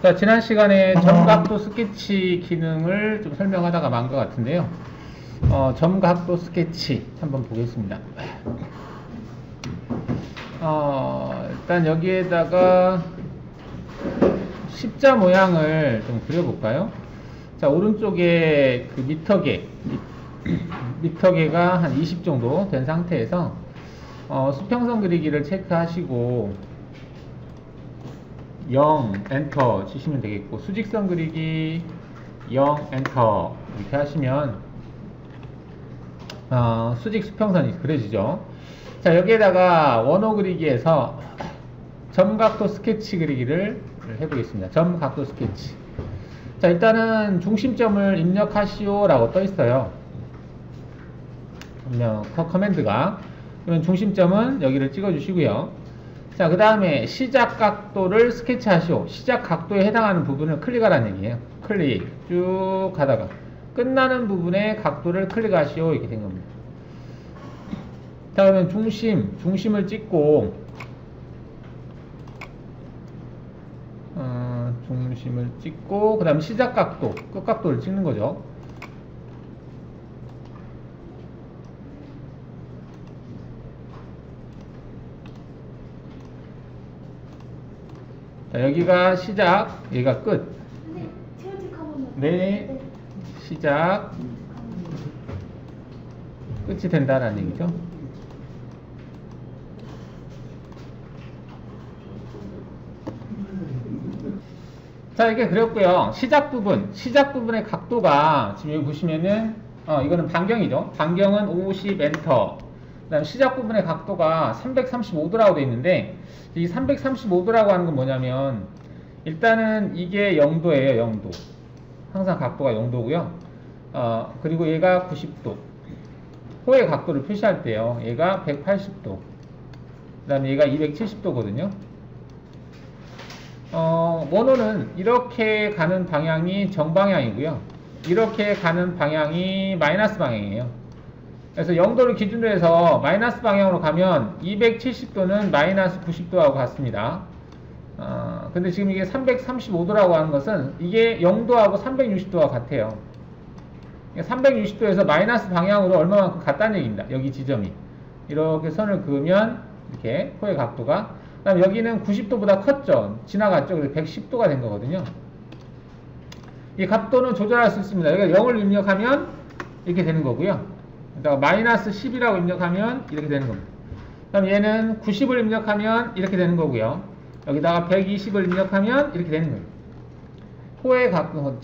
자, 지난 시간에 점각도 스케치 기능을 좀 설명하다가 만 것 같은데요. 점각도 스케치 한번 보겠습니다. 일단 여기에다가 십자 모양을 좀 그려볼까요? 자, 오른쪽에 그 미터계가 한 20 정도 된 상태에서 수평선 그리기를 체크하시고 0 엔터 치시면 되겠고, 수직선 그리기 0 엔터 이렇게 하시면 수직 수평선이 그려지죠. 자, 여기에다가 원호 그리기에서 점각도 스케치 그리기를 해보겠습니다. 점각도 스케치. 자, 일단은 중심점을 입력하시오 라고 떠 있어요. 커맨드가. 그러면 중심점은 여기를 찍어 주시고요. 자, 그 다음에 시작 각도를 스케치 하시오. 시작 각도에 해당하는 부분을 클릭하라는 얘기예요. 클릭 쭉 가다가 끝나는 부분의 각도를 클릭하시오 이렇게 된 겁니다. 자, 그러면 중심을 찍고 중심을 찍고 그 다음 시작 각도, 끝 각도를 찍는 거죠. 자, 여기가 시작, 여기가 끝. 네, 시작, 끝이 된다라는 얘기죠. 자, 이렇게 그렸고요. 시작 부분의 각도가 지금 여기 보시면은 이거는 반경이죠. 반경은 50 엔터. 그다음 시작 부분의 각도가 335도라고 되어 있는데, 이 335도라고 하는 건 뭐냐면 일단은 이게 0도예요. 0도. 항상 각도가 0도고요. 그리고 얘가 90도. 호의 각도를 표시할 때요. 얘가 180도. 그다음에 얘가 270도거든요. 원호는 이렇게 가는 방향이 정방향이고요. 이렇게 가는 방향이 마이너스 방향이에요. 그래서 0도를 기준으로 해서 마이너스 방향으로 가면 270도는 마이너스 90도하고 같습니다. 근데 지금 이게 335도라고 하는 것은 이게 0도하고 360도와 같아요. 360도에서 마이너스 방향으로 얼마만큼 갔다는 얘기입니다. 여기 지점이. 이렇게 선을 그으면 이렇게 코의 각도가, 그 다음 여기는 90도보다 컸죠. 지나갔죠. 그래서 110도가 된 거거든요. 이 각도는 조절할 수 있습니다. 여기가 0을 입력하면 이렇게 되는 거고요. 그다가 마이너스 10이라고 입력하면 이렇게 되는 겁니다. 그럼 얘는 90을 입력하면 이렇게 되는 거고요. 여기다가 120을 입력하면 이렇게 되는 거예요. 호의 각도,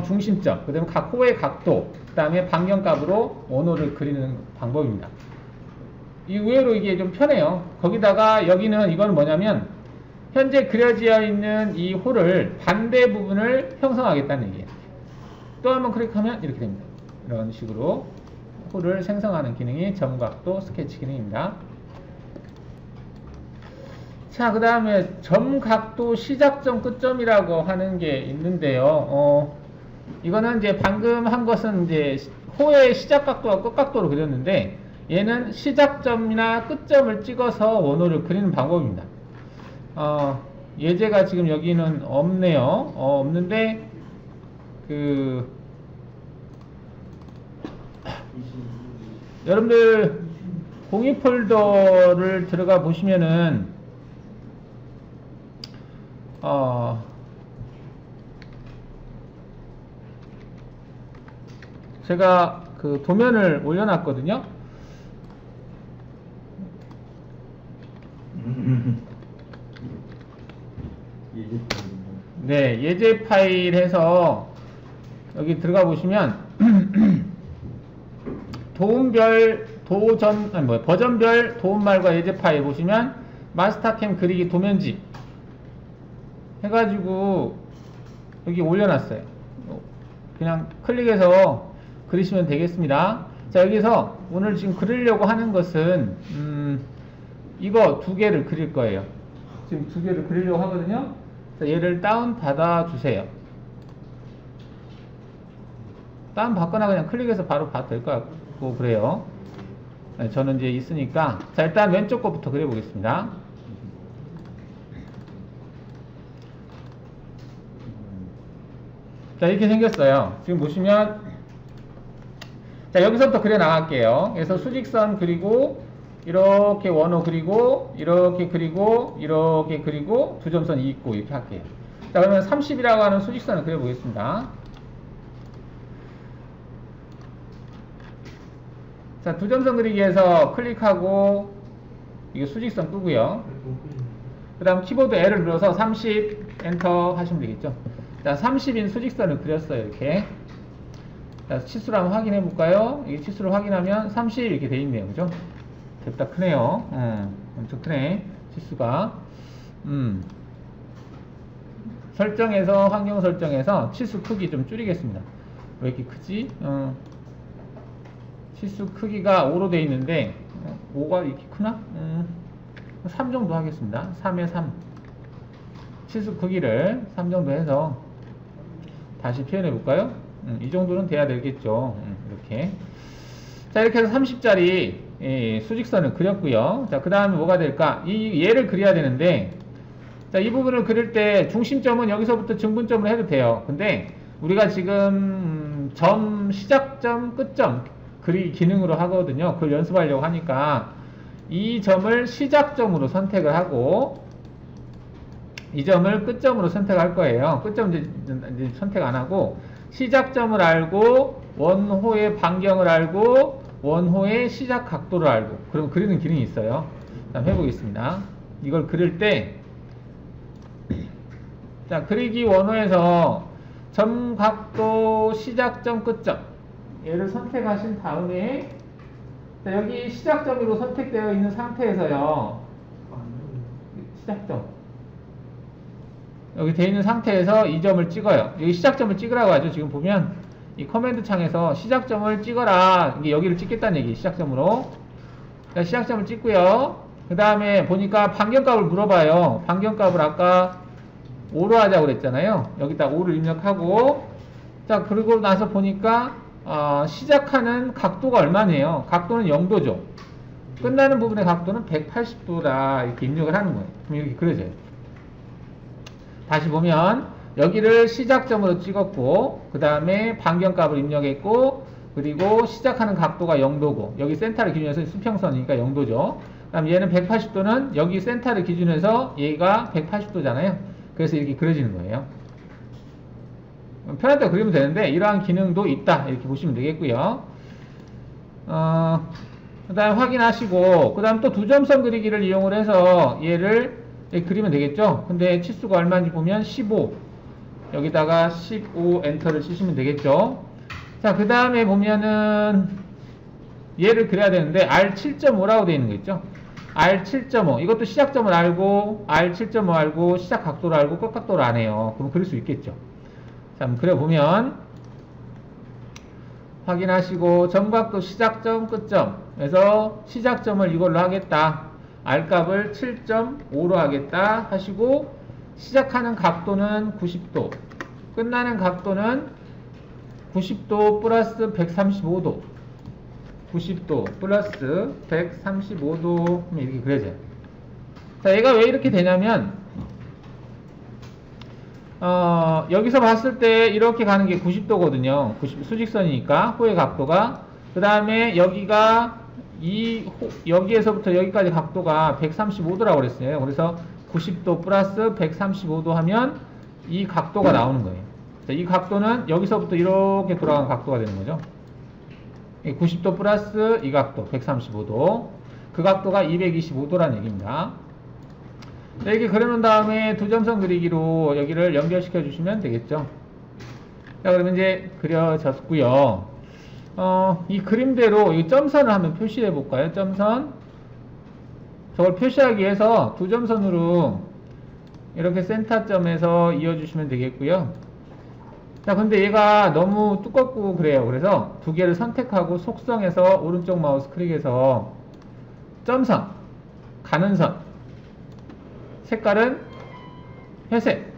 중심점, 그 다음에 각 호의 각도, 그 다음에 반경값으로 원호를 그리는 방법입니다. 의외로 이게 좀 편해요. 거기다가 여기는 이거는 뭐냐면 현재 그려져 있는 이 호를 반대 부분을 형성하겠다는 얘기예요. 또 한번 클릭하면 이렇게 됩니다. 이런 식으로 호를 생성하는 기능이 점각도 스케치 기능입니다. 자, 그 다음에 점각도 시작점 끝점이라고 하는 게 있는데요. 이거는 이제 방금 한 것은 이제 호의 시작 각도와 끝 각도로 그렸는데, 얘는 시작점이나 끝점을 찍어서 원호를 그리는 방법입니다. 예제가 지금 여기는 없네요. 없는데 여러분들 공유 폴더를 들어가 보시면은 제가 그 도면을 올려놨거든요. 네, 예제 파일 해서 여기 들어가 보시면 버전별 도움말과 예제 파일 보시면 마스터캠 그리기 도면집 해가지고 여기 올려놨어요. 그냥 클릭해서 그리시면 되겠습니다. 자, 여기서 오늘 지금 그리려고 하는 것은 이거 두 개를 그릴 거예요. 지금 두 개를 그리려고 하거든요. 자, 얘를 다운 받아 주세요. 다운 받거나 그냥 클릭해서 바로 봐도 될 것 같고 그래요. 네, 저는 이제 있으니까. 자, 일단 왼쪽 거부터 그려보겠습니다. 자, 이렇게 생겼어요. 지금 보시면, 자, 여기서부터 그려 나갈게요. 그래서 수직선 그리고, 이렇게 원호 그리고, 이렇게 그리고, 이렇게 그리고, 두 점선 있고, 이렇게 할게요. 자, 그러면 30이라고 하는 수직선을 그려보겠습니다. 자, 두 점선 그리기에서 클릭하고, 이게 수직선 끄고요. 그 다음 키보드 L을 눌러서 30 엔터 하시면 되겠죠. 자, 30인 수직선을 그렸어요. 이렇게. 자, 치수를 한번 확인해 볼까요? 이 치수를 확인하면 30 이렇게 돼 있네요. 그죠? 됐다. 크네요. 엄청 크네. 치수가. 설정에서, 환경 설정에서 치수 크기 좀 줄이겠습니다. 왜 이렇게 크지? 치수 크기가 5로 돼 있는데, 5가 이렇게 크나? 3 정도 하겠습니다. 3에 3. 치수 크기를 3 정도 해서 다시 표현해 볼까요? 이 정도는 돼야 되겠죠. 이렇게. 자, 이렇게 해서 30짜리 수직선을 그렸고요. 자, 그 다음에 뭐가 될까? 얘를 그려야 되는데, 자, 이 부분을 그릴 때 중심점은 여기서부터 증분점을 해도 돼요. 근데 우리가 지금 시작점, 끝점 그리기 기능으로 하거든요. 그걸 연습하려고 하니까 이 점을 시작점으로 선택을 하고 이 점을 끝점으로 선택할 거예요. 끝점 이제 선택 안 하고 시작점을 알고 원호의 반경을 알고 원호의 시작 각도를 알고 그럼 그리는 기능이 있어요. 한번 해보겠습니다. 이걸 그릴 때 자, 그리기 원호에서 점 각도 시작점 끝점 얘를 선택하신 다음에 자, 여기 시작점으로 선택되어 있는 상태에서요. 시작점. 여기 되어 있는 상태에서 이 점을 찍어요. 여기 시작점을 찍으라고 하죠. 지금 보면 이 커맨드 창에서 시작점을 찍어라. 이게 여기를 찍겠다는 얘기. 시작점으로. 자, 시작점을 찍고요. 그 다음에 보니까 반경값을 물어봐요. 반경값을 아까 5로 하자고 그랬잖아요. 여기다 5를 입력하고 자, 그리고 나서 보니까 시작하는 각도가 얼마네요. 각도는 0도죠. 끝나는 부분의 각도는 180도라 이렇게 입력을 하는 거예요. 그럼 이렇게 그려져요. 다시 보면 여기를 시작점으로 찍었고 그 다음에 반경값을 입력했고 그리고 시작하는 각도가 0도고 여기 센터를 기준해서 수평선이니까 0도죠. 그 다음 얘는 180도는 여기 센터를 기준해서 얘가 180도잖아요. 그래서 이렇게 그려지는 거예요. 편할 때 그리면 되는데 이러한 기능도 있다 이렇게 보시면 되겠고요. 그 다음에 확인하시고 그 다음 또 두 점선 그리기를 이용을 해서 얘를 그리면 되겠죠. 근데 치수가 얼마인지 보면 15 여기다가 15 엔터를 치시면 되겠죠. 자, 그 다음에 보면은 얘를 그려야 되는데 R7.5라고 되어 있는 거 있죠. R7.5 이것도 시작점을 알고 R7.5 알고 시작 각도를 알고 끝 각도를 안 해요. 그럼 그릴 수 있겠죠. 자, 한번 그려보면 확인하시고 점각도 시작점 끝점에서 시작점을 이걸로 하겠다. R값을 7.5로 하겠다 하시고 시작하는 각도는 90도 끝나는 각도는 90도 플러스 135도 90도 플러스 135도 이렇게 그려져요. 자, 얘가 왜 이렇게 되냐면 여기서 봤을 때 이렇게 가는 게 90도거든요. 90, 수직선이니까 호의 각도가 그 다음에 여기가 여기에서부터 여기까지 각도가 135도라고 그랬어요. 그래서 90도 플러스 135도 하면 이 각도가 나오는 거예요. 자, 이 각도는 여기서부터 이렇게 돌아가는 각도가 되는 거죠. 90도 플러스 이 각도 135도 그 각도가 225도라는 얘기입니다. 이렇게 그려놓은 다음에 두 점선 그리기로 여기를 연결시켜 주시면 되겠죠. 자, 그러면 이제 그려졌고요. 이 그림대로 이 점선을 한번 표시해 볼까요? 점선. 저걸 표시하기 위해서 두 점선으로 이렇게 센터점에서 이어주시면 되겠고요. 자, 근데 얘가 너무 두껍고 그래요. 그래서 두 개를 선택하고 속성에서 오른쪽 마우스 클릭해서 점선, 가는 선, 색깔은 회색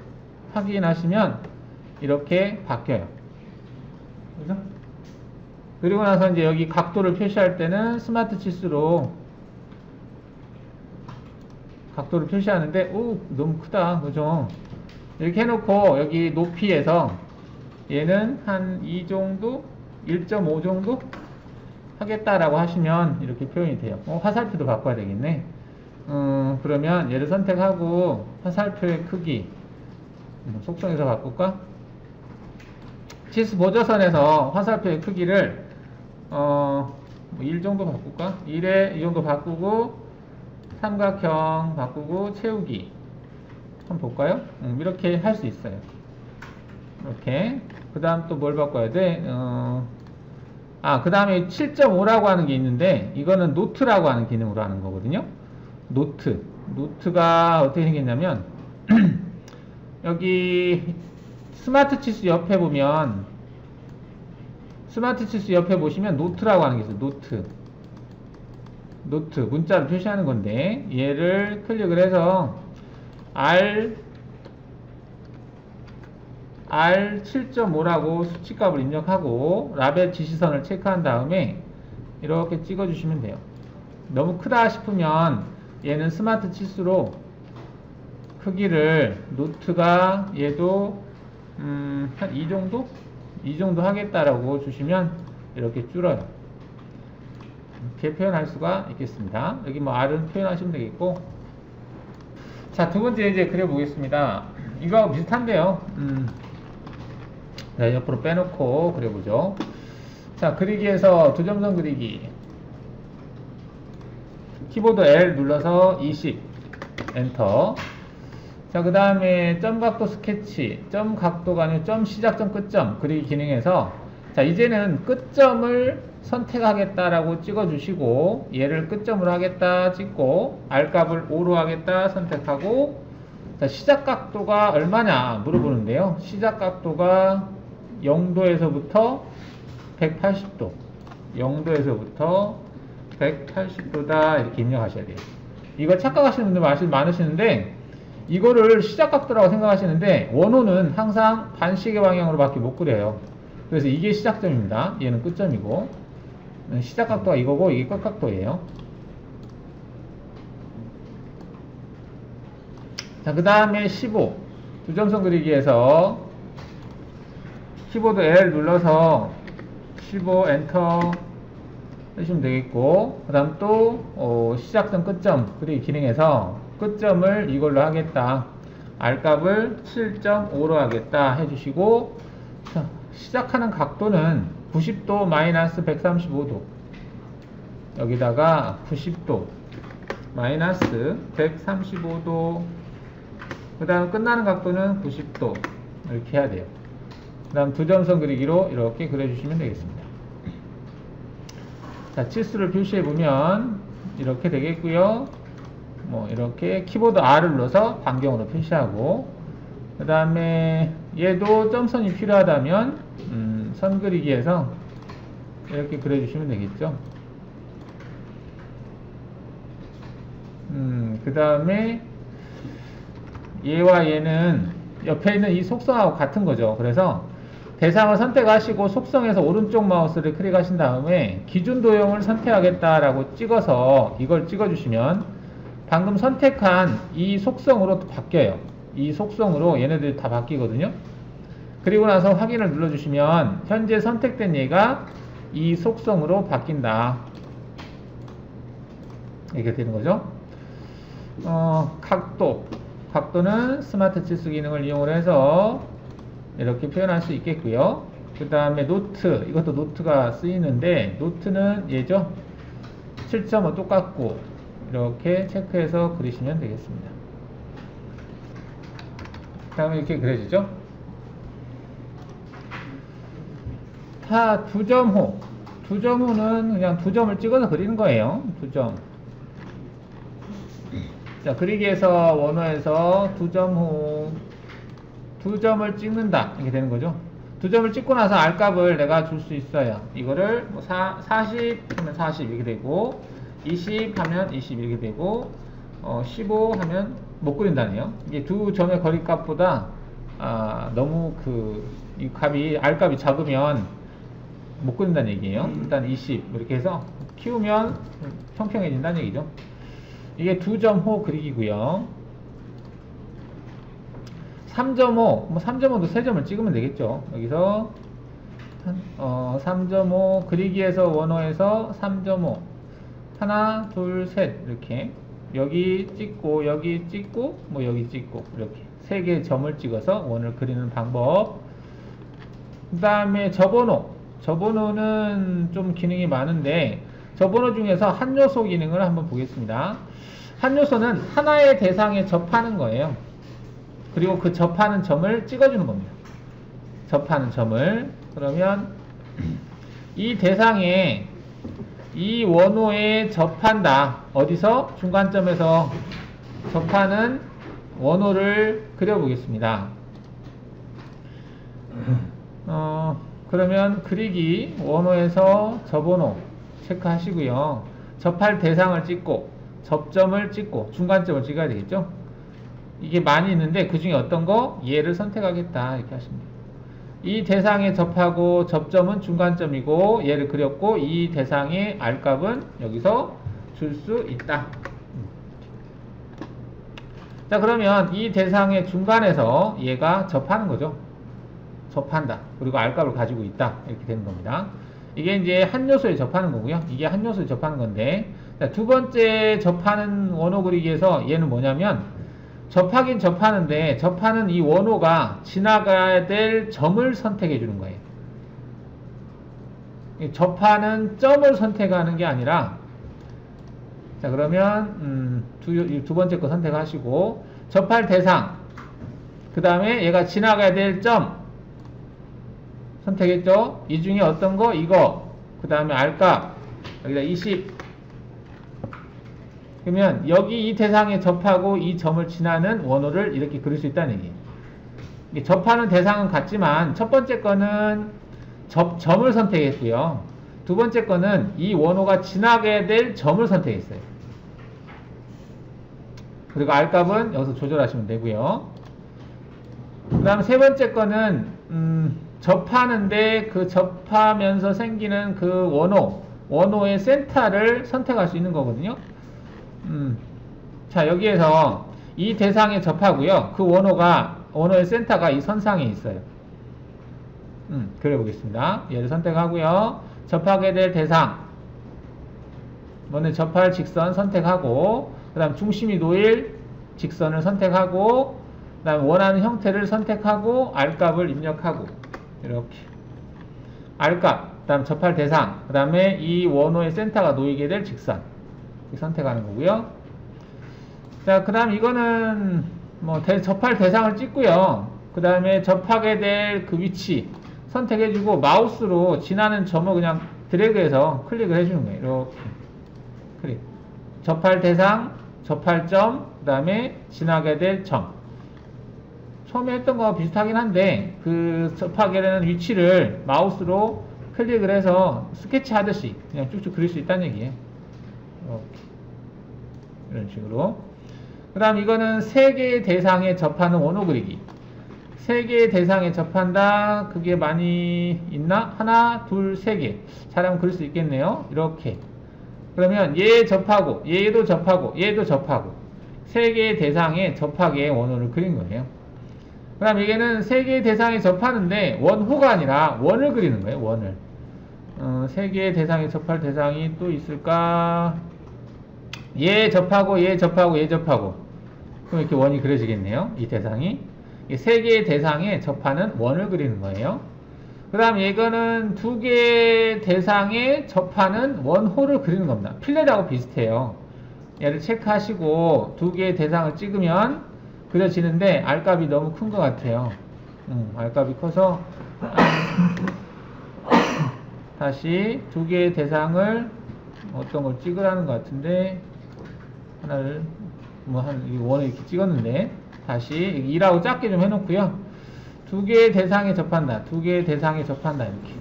확인하시면 이렇게 바뀌어요. 그죠? 그리고 나서 이제 여기 각도를 표시할 때는 스마트 치수로 각도를 표시하는데 오 너무 크다 그죠? 이렇게 해놓고 여기 높이에서 얘는 한 2 정도, 1.5 정도 하겠다라고 하시면 이렇게 표현이 돼요. 화살표도 바꿔야 되겠네. 그러면 얘를 선택하고 화살표의 크기 속성에서 바꿀까? 치수 보조선에서 화살표의 크기를 1 정도 바꿀까? 1에 이 정도 바꾸고 삼각형 바꾸고 채우기 한번 볼까요? 이렇게 할 수 있어요. 이렇게. 그 다음 또 뭘 바꿔야 돼? 그 다음에 7.5라고 하는 게 있는데 이거는 노트라고 하는 기능으로 하는 거거든요. 노트가 어떻게 생겼냐면 여기 스마트 치수 옆에 보면 노트라고 하는 게 있어요. 노트 문자를 표시하는 건데 얘를 클릭을 해서 R7.5라고 수치값을 입력하고 라벨 지시선을 체크한 다음에 이렇게 찍어 주시면 돼요. 너무 크다 싶으면 얘는 스마트 치수로 크기를 노트가 얘도 한 이 정도? 이 정도 하겠다라고 주시면 이렇게 줄어요. 이렇게 표현할 수가 있겠습니다. 여기 뭐 R은 표현하시면 되겠고. 자, 두 번째 이제 그려보겠습니다. 이거하고 비슷한데요. 자, 옆으로 빼놓고 그려보죠. 자, 그리기에서 두 점선 그리기. 키보드 L 눌러서 20 엔터. 자, 그 다음에 점 각도 스케치, 점 각도가 아니고 점 시작점 끝점 그리기 기능에서 자, 이제는 끝점을 선택하겠다라고 찍어주시고 얘를 끝점으로 하겠다 찍고 R값을 5로 하겠다 선택하고 자, 시작 각도가 얼마냐 물어보는데요. 시작 각도가 0도에서부터 180도 0도에서부터 180도다 이렇게 입력하셔야 돼요. 이거 착각하시는 분들 많으시는데 이거를 시작 각도라고 생각하시는데 원호는 항상 반시계 방향으로 밖에 못 그려요. 그래서 이게 시작점입니다. 얘는 끝점이고 시작 각도가 이거고 이게 끝 각도예요. 자, 그 다음에 15 두 점선 그리기에서 키보드 L 눌러서 15 엔터 하시면 되겠고 그 다음 또 시작점 끝점 그리기 기능에서 끝점을 이걸로 하겠다. R값을 7.5로 하겠다 해주시고 자, 시작하는 각도는 90도 마이너스 135도 여기다가 90도 마이너스 135도 그 다음 끝나는 각도는 90도 이렇게 해야 돼요. 그 다음 두 점선 그리기로 이렇게 그려주시면 되겠습니다. 자, 치수를 표시해 보면 이렇게 되겠고요. 뭐 이렇게 키보드 R을 눌러서 반경으로 표시하고 그 다음에 얘도 점선이 필요하다면 선 그리기에서 이렇게 그려주시면 되겠죠. 그 다음에 얘와 얘는 옆에 있는 이 속성하고 같은 거죠. 그래서 대상을 선택하시고 속성에서 오른쪽 마우스를 클릭하신 다음에 기준 도형을 선택하겠다라고 찍어서 이걸 찍어주시면 방금 선택한 이 속성으로 바뀌어요. 이 속성으로 얘네들이 다 바뀌거든요. 그리고 나서 확인을 눌러주시면 현재 선택된 얘가 이 속성으로 바뀐다. 이렇게 되는 거죠. 각도는 스마트 치수 기능을 이용을 해서 이렇게 표현할 수 있겠고요. 그 다음에 노트, 이것도 노트가 쓰이는데 노트는 얘죠. 7.5 똑같고 이렇게 체크해서 그리시면 되겠습니다. 그 다음에 이렇게 그려지죠. 다 두 점호. 두 점호는 그냥 두 점을 찍어서 그리는 거예요. 두 점. 자, 그리기에서 원호에서 두 점호. 두 점을 찍는다. 이렇게 되는 거죠. 두 점을 찍고 나서 R값을 내가 줄 수 있어요. 이거를 뭐 40 하면 40 이렇게 되고 20 하면 20 이렇게 되고 15 하면 못 그린다네요. 이게 두 점의 거리값보다 너무 이 값이 R값이 작으면 못 그린다는 얘기예요. 일단 20 이렇게 해서 키우면 평평해진다는 얘기죠. 이게 두 점 호 그리기고요. 3.5, 뭐 3.5도 3점을 찍으면 되겠죠. 여기서 3.5 그리기에서 원호에서 3.5 하나, 둘, 셋 이렇게 여기 찍고 여기 찍고 뭐 여기 찍고 이렇게 3개의 점을 찍어서 원을 그리는 방법. 그 다음에 접번호는 좀 기능이 많은데 접번호 중에서 한 요소 기능을 한번 보겠습니다. 한 요소는 하나의 대상에 접하는 거예요. 그리고 그 접하는 점을 찍어주는 겁니다. 접하는 점을. 그러면 이 대상에 이 원호에 접한다. 어디서? 중간점에서 접하는 원호를 그려보겠습니다. 그러면 그리기 원호에서 접원호 체크하시고요. 접할 대상을 찍고 접점을 찍고 중간점을 찍어야 되겠죠. 이게 많이 있는데 그 중에 어떤 거? 얘를 선택하겠다 이렇게 하시면 돼요. 이 대상에 접하고 접점은 중간점이고 얘를 그렸고 이 대상의 R값은 여기서 줄 수 있다. 자, 그러면 이 대상의 중간에서 얘가 접하는 거죠. 접한다. 그리고 R값을 가지고 있다. 이렇게 되는 겁니다. 이게 이제 한 요소에 접하는 거고요. 이게 한 요소에 접하는 건데, 자, 두 번째 접하는 원호 그리기에서 얘는 뭐냐면 접하긴 접하는데 접하는 이 원호가 지나가야 될 점을 선택해 주는 거예요. 접하는 점을 선택하는 게 아니라, 자, 그러면 두 번째 거 선택하시고 접할 대상, 그 다음에 얘가 지나가야 될 점 선택했죠. 이 중에 어떤 거? 이거. 그 다음에 R값 여기다 20. 그러면 여기 이 대상에 접하고 이 점을 지나는 원호를 이렇게 그릴 수 있다는 얘기예요. 접하는 대상은 같지만 첫 번째 거는 점을 선택했고요. 두 번째 거는 이 원호가 지나가야 될 점을 선택했어요. 그리고 R값은 여기서 조절하시면 되고요. 그 다음 세 번째 거는 접하는데 그 접하면서 생기는 그 원호의 센터를 선택할 수 있는 거거든요. 자, 여기에서 이 대상에 접하고요. 그 원호의 센터가 이 선상에 있어요. 그려보겠습니다. 얘를 선택하고요. 접하게 될 대상, 먼저 접할 직선 선택하고, 그 다음 중심이 놓일 직선을 선택하고, 그 다음 원하는 형태를 선택하고, R값을 입력하고, 이렇게. R값, 그 다음 접할 대상, 그 다음에 이 원호의 센터가 놓이게 될 직선. 이렇게 선택하는 거고요. 자, 그 다음 이거는 뭐 접할 대상을 찍고요. 그 다음에 접하게 될 그 위치 선택해주고 마우스로 지나는 점을 그냥 드래그해서 클릭을 해주는 거예요. 이렇게 클릭. 접할 대상, 접할 점, 그 다음에 지나게 될 점. 처음에 했던 거와 비슷하긴 한데 그 접하게 되는 위치를 마우스로 클릭을 해서 스케치 하듯이 그냥 쭉쭉 그릴 수 있다는 얘기예요. 이렇게. 이런 식으로. 그 다음 이거는 3개의 대상에 접하는 원호 그리기. 3개의 대상에 접한다. 그게 많이 있나? 하나, 둘, 3개. 잘하면 그릴 수 있겠네요. 이렇게. 그러면 얘 접하고, 얘도 접하고, 얘도 접하고. 3개의 대상에 접하게 원호를 그린 거예요. 그 다음 여기는 3개의 대상에 접하는데 원호가 아니라 원을 그리는 거예요. 원을. 3개의 대상에 접할 대상이 또 있을까? 얘 접하고, 얘 접하고, 얘 접하고. 그럼 이렇게 원이 그려지겠네요. 이 대상이. 3개의 대상에 접하는 원을 그리는 거예요. 그 다음 이거는 2개의 대상에 접하는 원호를 그리는 겁니다. 필렛하고 비슷해요. 얘를 체크하시고 2개의 대상을 찍으면 그려지는데 R값이 너무 큰 것 같아요. R값이 커서 다시 2개의 대상을 어떤 걸 찍으라는 것 같은데 하나를 원을 이렇게 찍었는데 다시 2라고 작게 좀 해놓고요. 2개의 대상에 접한다. 2개의 대상에 접한다. 이렇게.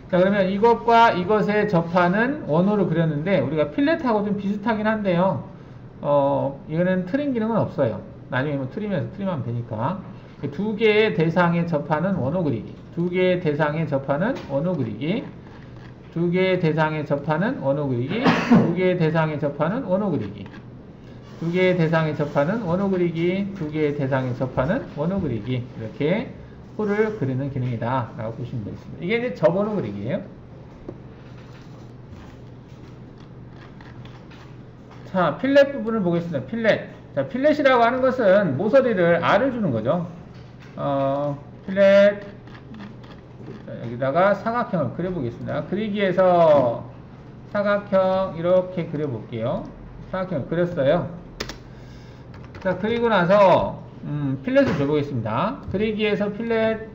자, 그러면 이것과 이것에 접하는 원호를 그렸는데 우리가 필렛하고 좀 비슷하긴 한데요. 이거는 트림 기능은 없어요. 나중에 뭐 트림하면 되니까. 2개의 대상에 접하는 원호 그리기. 2개의 대상에 접하는 원호 그리기. 2개의 대상에 접하는 원호 그리기. 2개의 대상에 접하는 원호 그리기. 두 개의 대상에 접하는 원호 그리기, 두 개의 대상에 접하는 원호 그리기, 이렇게 호를 그리는 기능이다 라고 보시면 되겠습니다. 이게 이제 접원호 그리기예요. 자, 필렛 부분을 보겠습니다. 필렛. 자, 필렛이라고 하는 것은 모서리를 R을 주는 거죠. 필렛. 자, 여기다가 사각형을 그려보겠습니다. 그리기에서 사각형 이렇게 그려볼게요. 사각형을 그렸어요. 자, 그리고 나서 필렛을 줘보겠습니다. 그리기에서 필렛,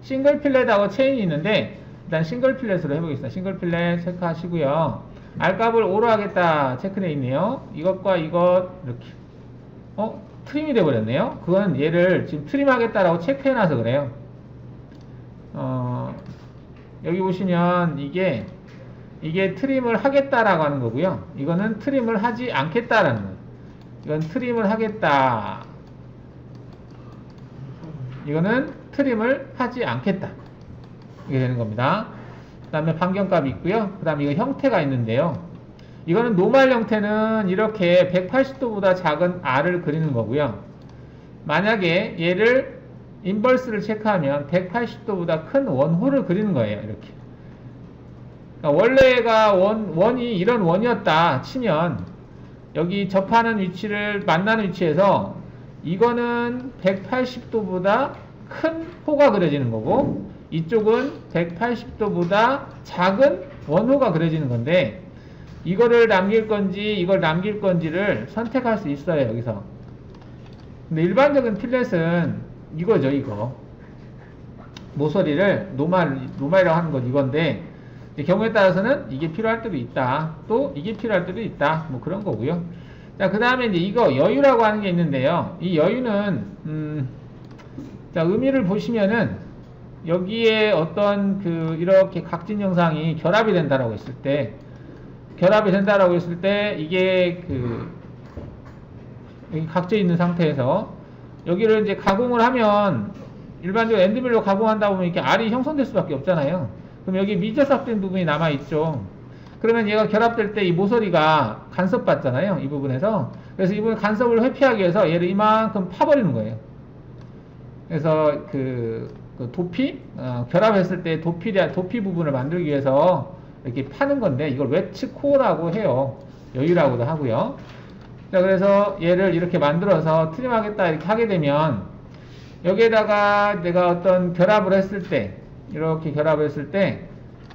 싱글 필렛하고 체인이 있는데 일단 싱글 필렛으로 해보겠습니다. 싱글 필렛 체크하시고요. R값을 5로 하겠다 체크되어 있네요. 이것과 이것 이렇게 트림이 돼버렸네요. 그건 얘를 지금 트림하겠다라고 체크해놔서 그래요. 여기 보시면 이게 트림을 하겠다라고 하는 거고요. 이거는 트림을 하지 않겠다라는 거예요. 이건 트림을 하겠다. 이거는 트림을 하지 않겠다. 이게 되는 겁니다. 그 다음에 반경값이 있고요. 그 다음에 이거 형태가 있는데요. 이거는 노멀 형태는 이렇게 180도보다 작은 R을 그리는 거고요. 만약에 얘를 인버스를 체크하면 180도보다 큰 원호를 그리는 거예요. 이렇게. 그러니까 원래가 원이 이런 원이었다 치면 여기 접하는 위치를 만나는 위치에서 이거는 180도보다 큰 호가 그려지는 거고 이쪽은 180도보다 작은 원호가 그려지는 건데 이거를 남길 건지 이걸 남길 건지를 선택할 수 있어요. 여기서. 근데 일반적인 필렛은 이거죠. 이거 모서리를 노말이라고 하는 건 이건데 경우에 따라서는 이게 필요할 때도 있다. 또 이게 필요할 때도 있다. 뭐 그런 거고요. 자, 그 다음에 이제 이거 여유라고 하는 게 있는데요. 이 여유는 자, 의미를 보시면은 여기에 어떤 이렇게 각진 영상이 결합이 된다라고 했을 때 이게 여기 각져 있는 상태에서 여기를 이제 가공을 하면 일반적으로 엔드밀로 가공한다 보면 이렇게 R이 형성될 수밖에 없잖아요. 그럼 여기 미접삽된 부분이 남아있죠. 그러면 얘가 결합될 때 이 모서리가 간섭받잖아요. 이 부분에서. 그래서 이 부분 간섭을 회피하기 위해서 얘를 이만큼 파버리는 거예요. 그래서 도피? 결합했을 때 도피 부분을 만들기 위해서 이렇게 파는 건데 이걸 웨츠 코어라고 해요. 여유라고도 하고요. 자, 그래서 얘를 이렇게 만들어서 트림하겠다 이렇게 하게 되면 여기에다가 내가 어떤 결합을 했을 때 이렇게 결합을 했을 때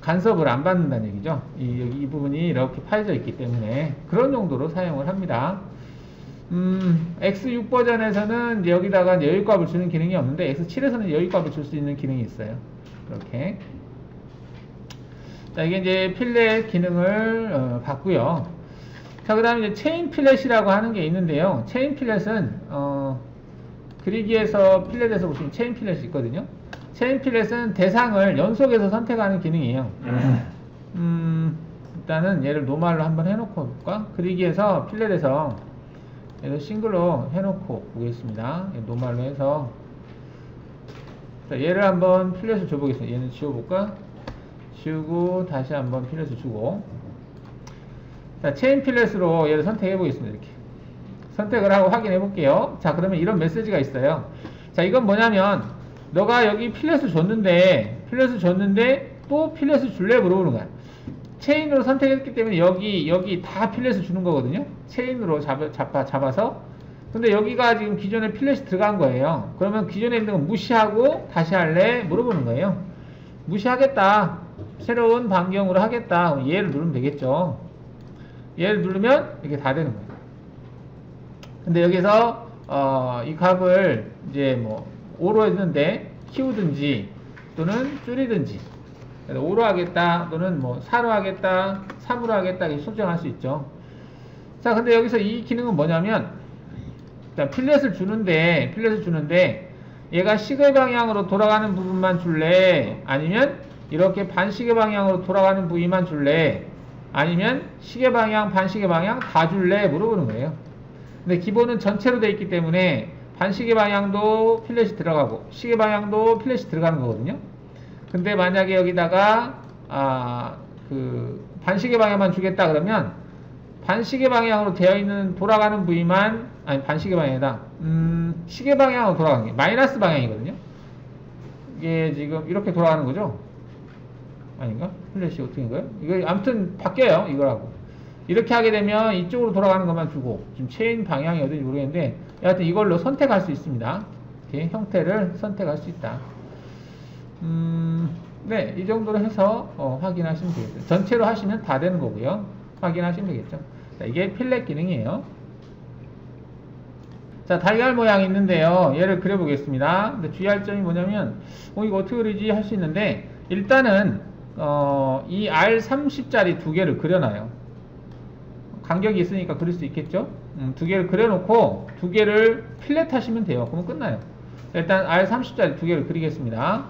간섭을 안 받는다는 얘기죠. 이 부분이 이렇게 파여져 있기 때문에 그런 용도로 사용을 합니다. X6 버전에서는 여기다가 여유값을 주는 기능이 없는데 X7에서는 여유값을 줄 수 있는 기능이 있어요. 이렇게. 자, 이게 이제 필렛 기능을 봤고요. 자, 그 다음에 이제 체인 필렛이라고 하는 게 있는데요. 체인 필렛은 그리기에서 필렛에서 보시면 체인 필렛이 있거든요. 체인 필렛은 대상을 연속해서 선택하는 기능이에요. 일단은 얘를 노멀로 한번 해놓고 볼까? 그리기에서 필렛에서 얘를 싱글로 해놓고 보겠습니다. 노멀로 해서 자, 얘를 한번 필렛을 줘보겠습니다. 얘는 지워볼까? 지우고 다시 한번 필렛을 주고 자, 체인 필렛으로 얘를 선택해 보겠습니다. 이렇게 선택을 하고 확인해 볼게요. 자, 그러면 이런 메시지가 있어요. 자, 이건 뭐냐면 너가 여기 필렛을 줬는데 또 필렛을 줄래? 물어보는 거야. 체인으로 선택했기 때문에 여기 다 필렛을 주는 거거든요. 체인으로 잡아서. 근데 여기가 지금 기존에 필렛이 들어간 거예요. 그러면 기존에 있는 건 무시하고 다시 할래? 물어보는 거예요. 무시하겠다. 새로운 반경으로 하겠다. 그럼 얘를 누르면 되겠죠. 얘를 누르면 이렇게 다 되는 거예요. 근데 여기서 이 값을 이제 뭐 5로 했는데 키우든지 또는 줄이든지 5로 하겠다 또는 뭐 4로 하겠다 3으로 하겠다 이렇게 설정할 수 있죠. 자, 근데 여기서 이 기능은 뭐냐면 필렛을 주는데 얘가 시계 방향으로 돌아가는 부분만 줄래? 아니면 이렇게 반시계 방향으로 돌아가는 부위만 줄래? 아니면 시계 방향, 반시계 방향 다 줄래? 물어보는 거예요. 근데 기본은 전체로 되어 있기 때문에 반시계 방향도 필렛이 들어가고 시계 방향도 필렛이 들어가는 거거든요. 근데 만약에 여기다가 반시계 방향만 주겠다 그러면 반시계 방향으로 되어 있는 돌아가는 부위만, 아니 반시계 방향이다. 시계 방향으로 돌아가는 게 마이너스 방향이거든요. 이게 지금 이렇게 돌아가는 거죠? 아닌가? 플래시 어떻게 인 거예요? 이거 아무튼 바뀌어요. 이거라고. 이렇게 하게 되면 이쪽으로 돌아가는 것만 주고, 지금 체인 방향이 어딘지 모르겠는데, 여하튼 이걸로 선택할 수 있습니다. 이렇게 형태를 선택할 수 있다. 네, 이 정도로 해서 확인하시면 되겠죠. 전체로 하시면 다 되는 거고요. 확인하시면 되겠죠. 자, 이게 필렛 기능이에요. 자, 달걀 모양이 있는데요. 얘를 그려보겠습니다. 근데 주의할 점이 뭐냐면, 이거 어떻게 그리지? 할 수 있는데, 일단은, 이 R30짜리 두 개를 그려놔요. 간격이 있으니까 그릴 수 있겠죠? 두 개를 그려놓고, 두 개를 필렛 하시면 돼요. 그러면 끝나요. 일단 R30짜리 두 개를 그리겠습니다.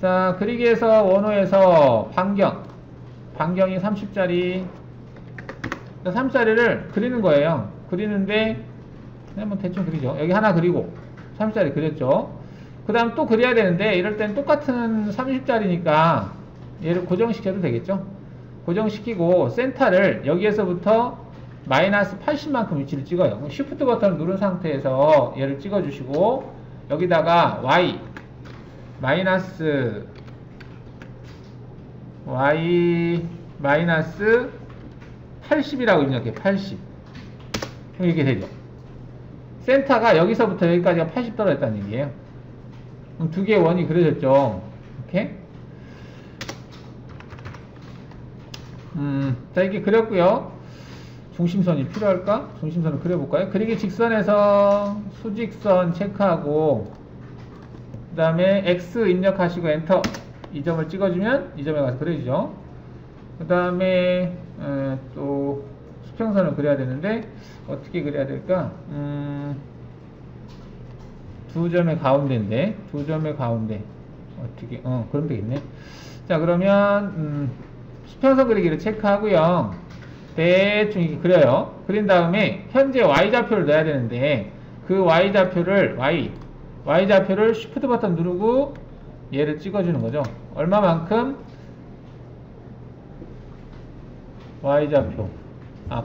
자, 그리기 위해서 원호에서 반경이 30짜리, 30짜리를 그리는 거예요. 그리는데, 그냥 뭐 대충 그리죠. 여기 하나 그리고 30짜리 그렸죠. 그 다음 또 그려야 되는데 이럴 땐 똑같은 30짜리니까 얘를 고정시켜도 되겠죠. 고정시키고 센터를 여기에서부터 마이너스 80만큼 위치를 찍어요. 쉬프트 버튼을 누른 상태에서 얘를 찍어주시고 여기다가 Y 마이너스 80이라고 입력해. 80. 그럼 이렇게 되죠. 센터가 여기서부터 여기까지가 80 떨어졌다는 얘기예요. 그럼 두 개의 원이 그려졌죠. 이렇게. 자, 이렇게 그렸고요. 중심선이 필요할까? 중심선을 그려볼까요? 그리기 직선에서 수직선 체크하고 그 다음에 X 입력하시고 엔터. 이 점을 찍어주면 이 점에 가서 그려지죠. 그 다음에 또 수평선을 그려야 되는데 어떻게 그려야 될까? 두 점의 가운데인데 두 점의 가운데 어떻게 그럼 되겠네. 자, 그러면 수평선 그리기를 체크하고요. 대충 이렇게 그려요. 그린 다음에 현재 Y좌표를 넣어야 되는데 그 Y좌표를 Y좌표를 Shift 버튼 누르고 얘를 찍어주는 거죠. 얼마만큼? Y좌표.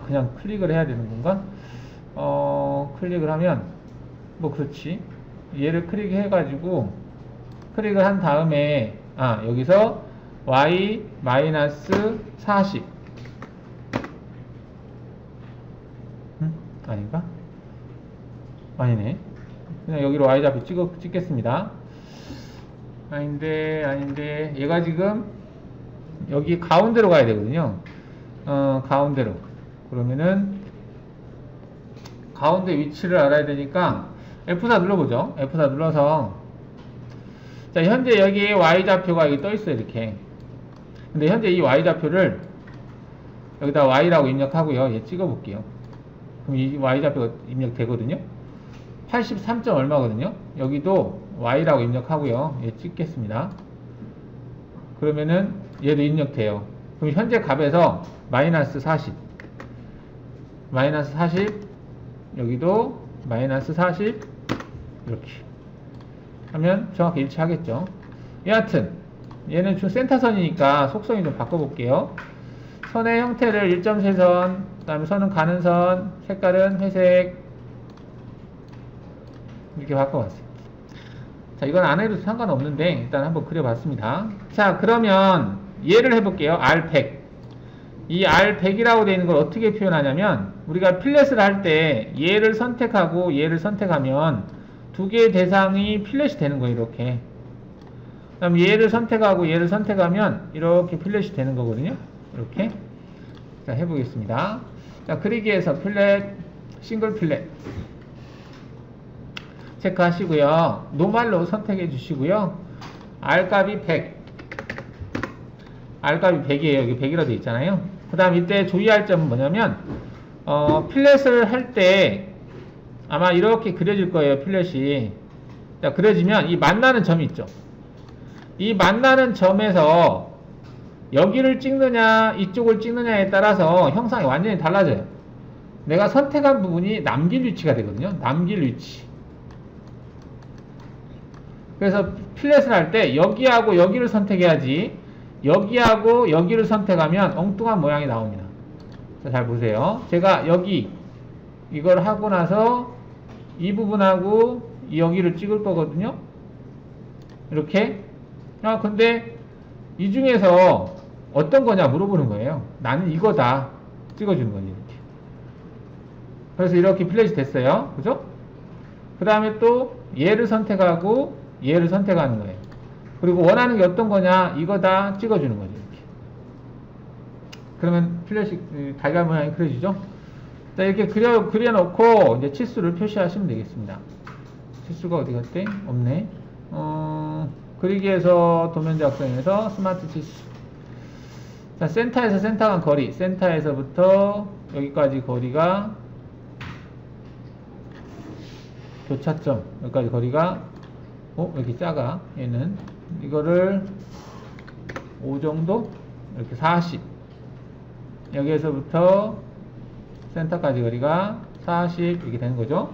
그냥 클릭을 해야 되는 건가? 클릭을 하면 뭐 그렇지. 얘를 클릭해가지고 클릭을 한 다음에 여기서 Y 마이너스 40 아닌가? 아니네. 그냥 여기로 Y좌표 찍겠습니다. 아닌데 얘가 지금 여기 가운데로 가야 되거든요. 가운데로. 그러면은 가운데 위치를 알아야 되니까 F4 눌러보죠. F4 눌러서 자, 현재 여기 Y좌표가 여기 떠있어요. 이렇게. 근데 현재 이 Y좌표를 여기다 Y라고 입력하고요. 얘 찍어볼게요. 그럼 이 Y좌표가 입력되거든요. 83점 얼마거든요. 여기도 Y라고 입력하고요. 얘 찍겠습니다. 그러면은 얘도 입력돼요. 그럼 현재 값에서 마이너스 40 여기도 마이너스 40 이렇게 하면 정확히 일치하겠죠. 여하튼 얘는 좀 센터선이니까 속성이 좀 바꿔볼게요. 선의 형태를 1.3선, 그 다음에 선은 가는 선, 색깔은 회색 이렇게 바꿔봤어요. 자, 이건 안 해도 상관없는데 일단 한번 그려봤습니다. 자, 그러면 얘를 해볼게요. R100. 이 R100이라고 되어 있는 걸 어떻게 표현하냐면 우리가 필렛을 할 때 얘를 선택하고 얘를 선택하면 두 개의 대상이 필렛이 되는 거예요. 이렇게. 그다음 얘를 선택하고 얘를 선택하면 이렇게 필렛이 되는 거거든요. 이렇게. 자, 해보겠습니다. 자, 그리기에서 필렛, 싱글 필렛 체크하시고요. 노말로 선택해 주시고요. R값이 100. R값이 100이에요. 여기 100이라고 되어 있잖아요. 그 다음 이때 주의할 점은 뭐냐면 필렛을 할 때 아마 이렇게 그려질 거예요. 필렛이. 자, 그려지면 이 만나는 점이 있죠. 이 만나는 점에서 여기를 찍느냐 이쪽을 찍느냐에 따라서 형상이 완전히 달라져요. 내가 선택한 부분이 남길 위치가 되거든요. 남길 위치. 그래서 필렛을 할 때 여기하고 여기를 선택해야지 여기하고 여기를 선택하면 엉뚱한 모양이 나옵니다. 자, 잘 보세요. 제가 여기 이걸 하고 나서 이 부분하고 여기를 찍을 거거든요. 이렇게. 근데 이 중에서 어떤 거냐 물어보는 거예요. 나는 이거다. 찍어주는 거지, 이렇게. 그래서 이렇게 플랫이 됐어요. 그죠? 그 다음에 또 얘를 선택하고 얘를 선택하는 거예요. 그리고 원하는 게 어떤 거냐, 이거다 찍어주는 거죠, 이렇게. 그러면 플랫이, 달걀 모양이 그려지죠? 자, 이렇게 그려놓고 이제 치수를 표시하시면 되겠습니다. 치수가 어디 갔대? 없네. 그리기에서 도면 작성에서 스마트 치수. 자, 센터에서 센터 간 거리. 센터에서부터 여기까지 거리가 교차점. 여기까지 거리가 왜 이렇게 작아? 얘는. 이거를 5 정도? 이렇게 40. 여기에서부터 센터까지 거리가 40 이렇게 되는 거죠.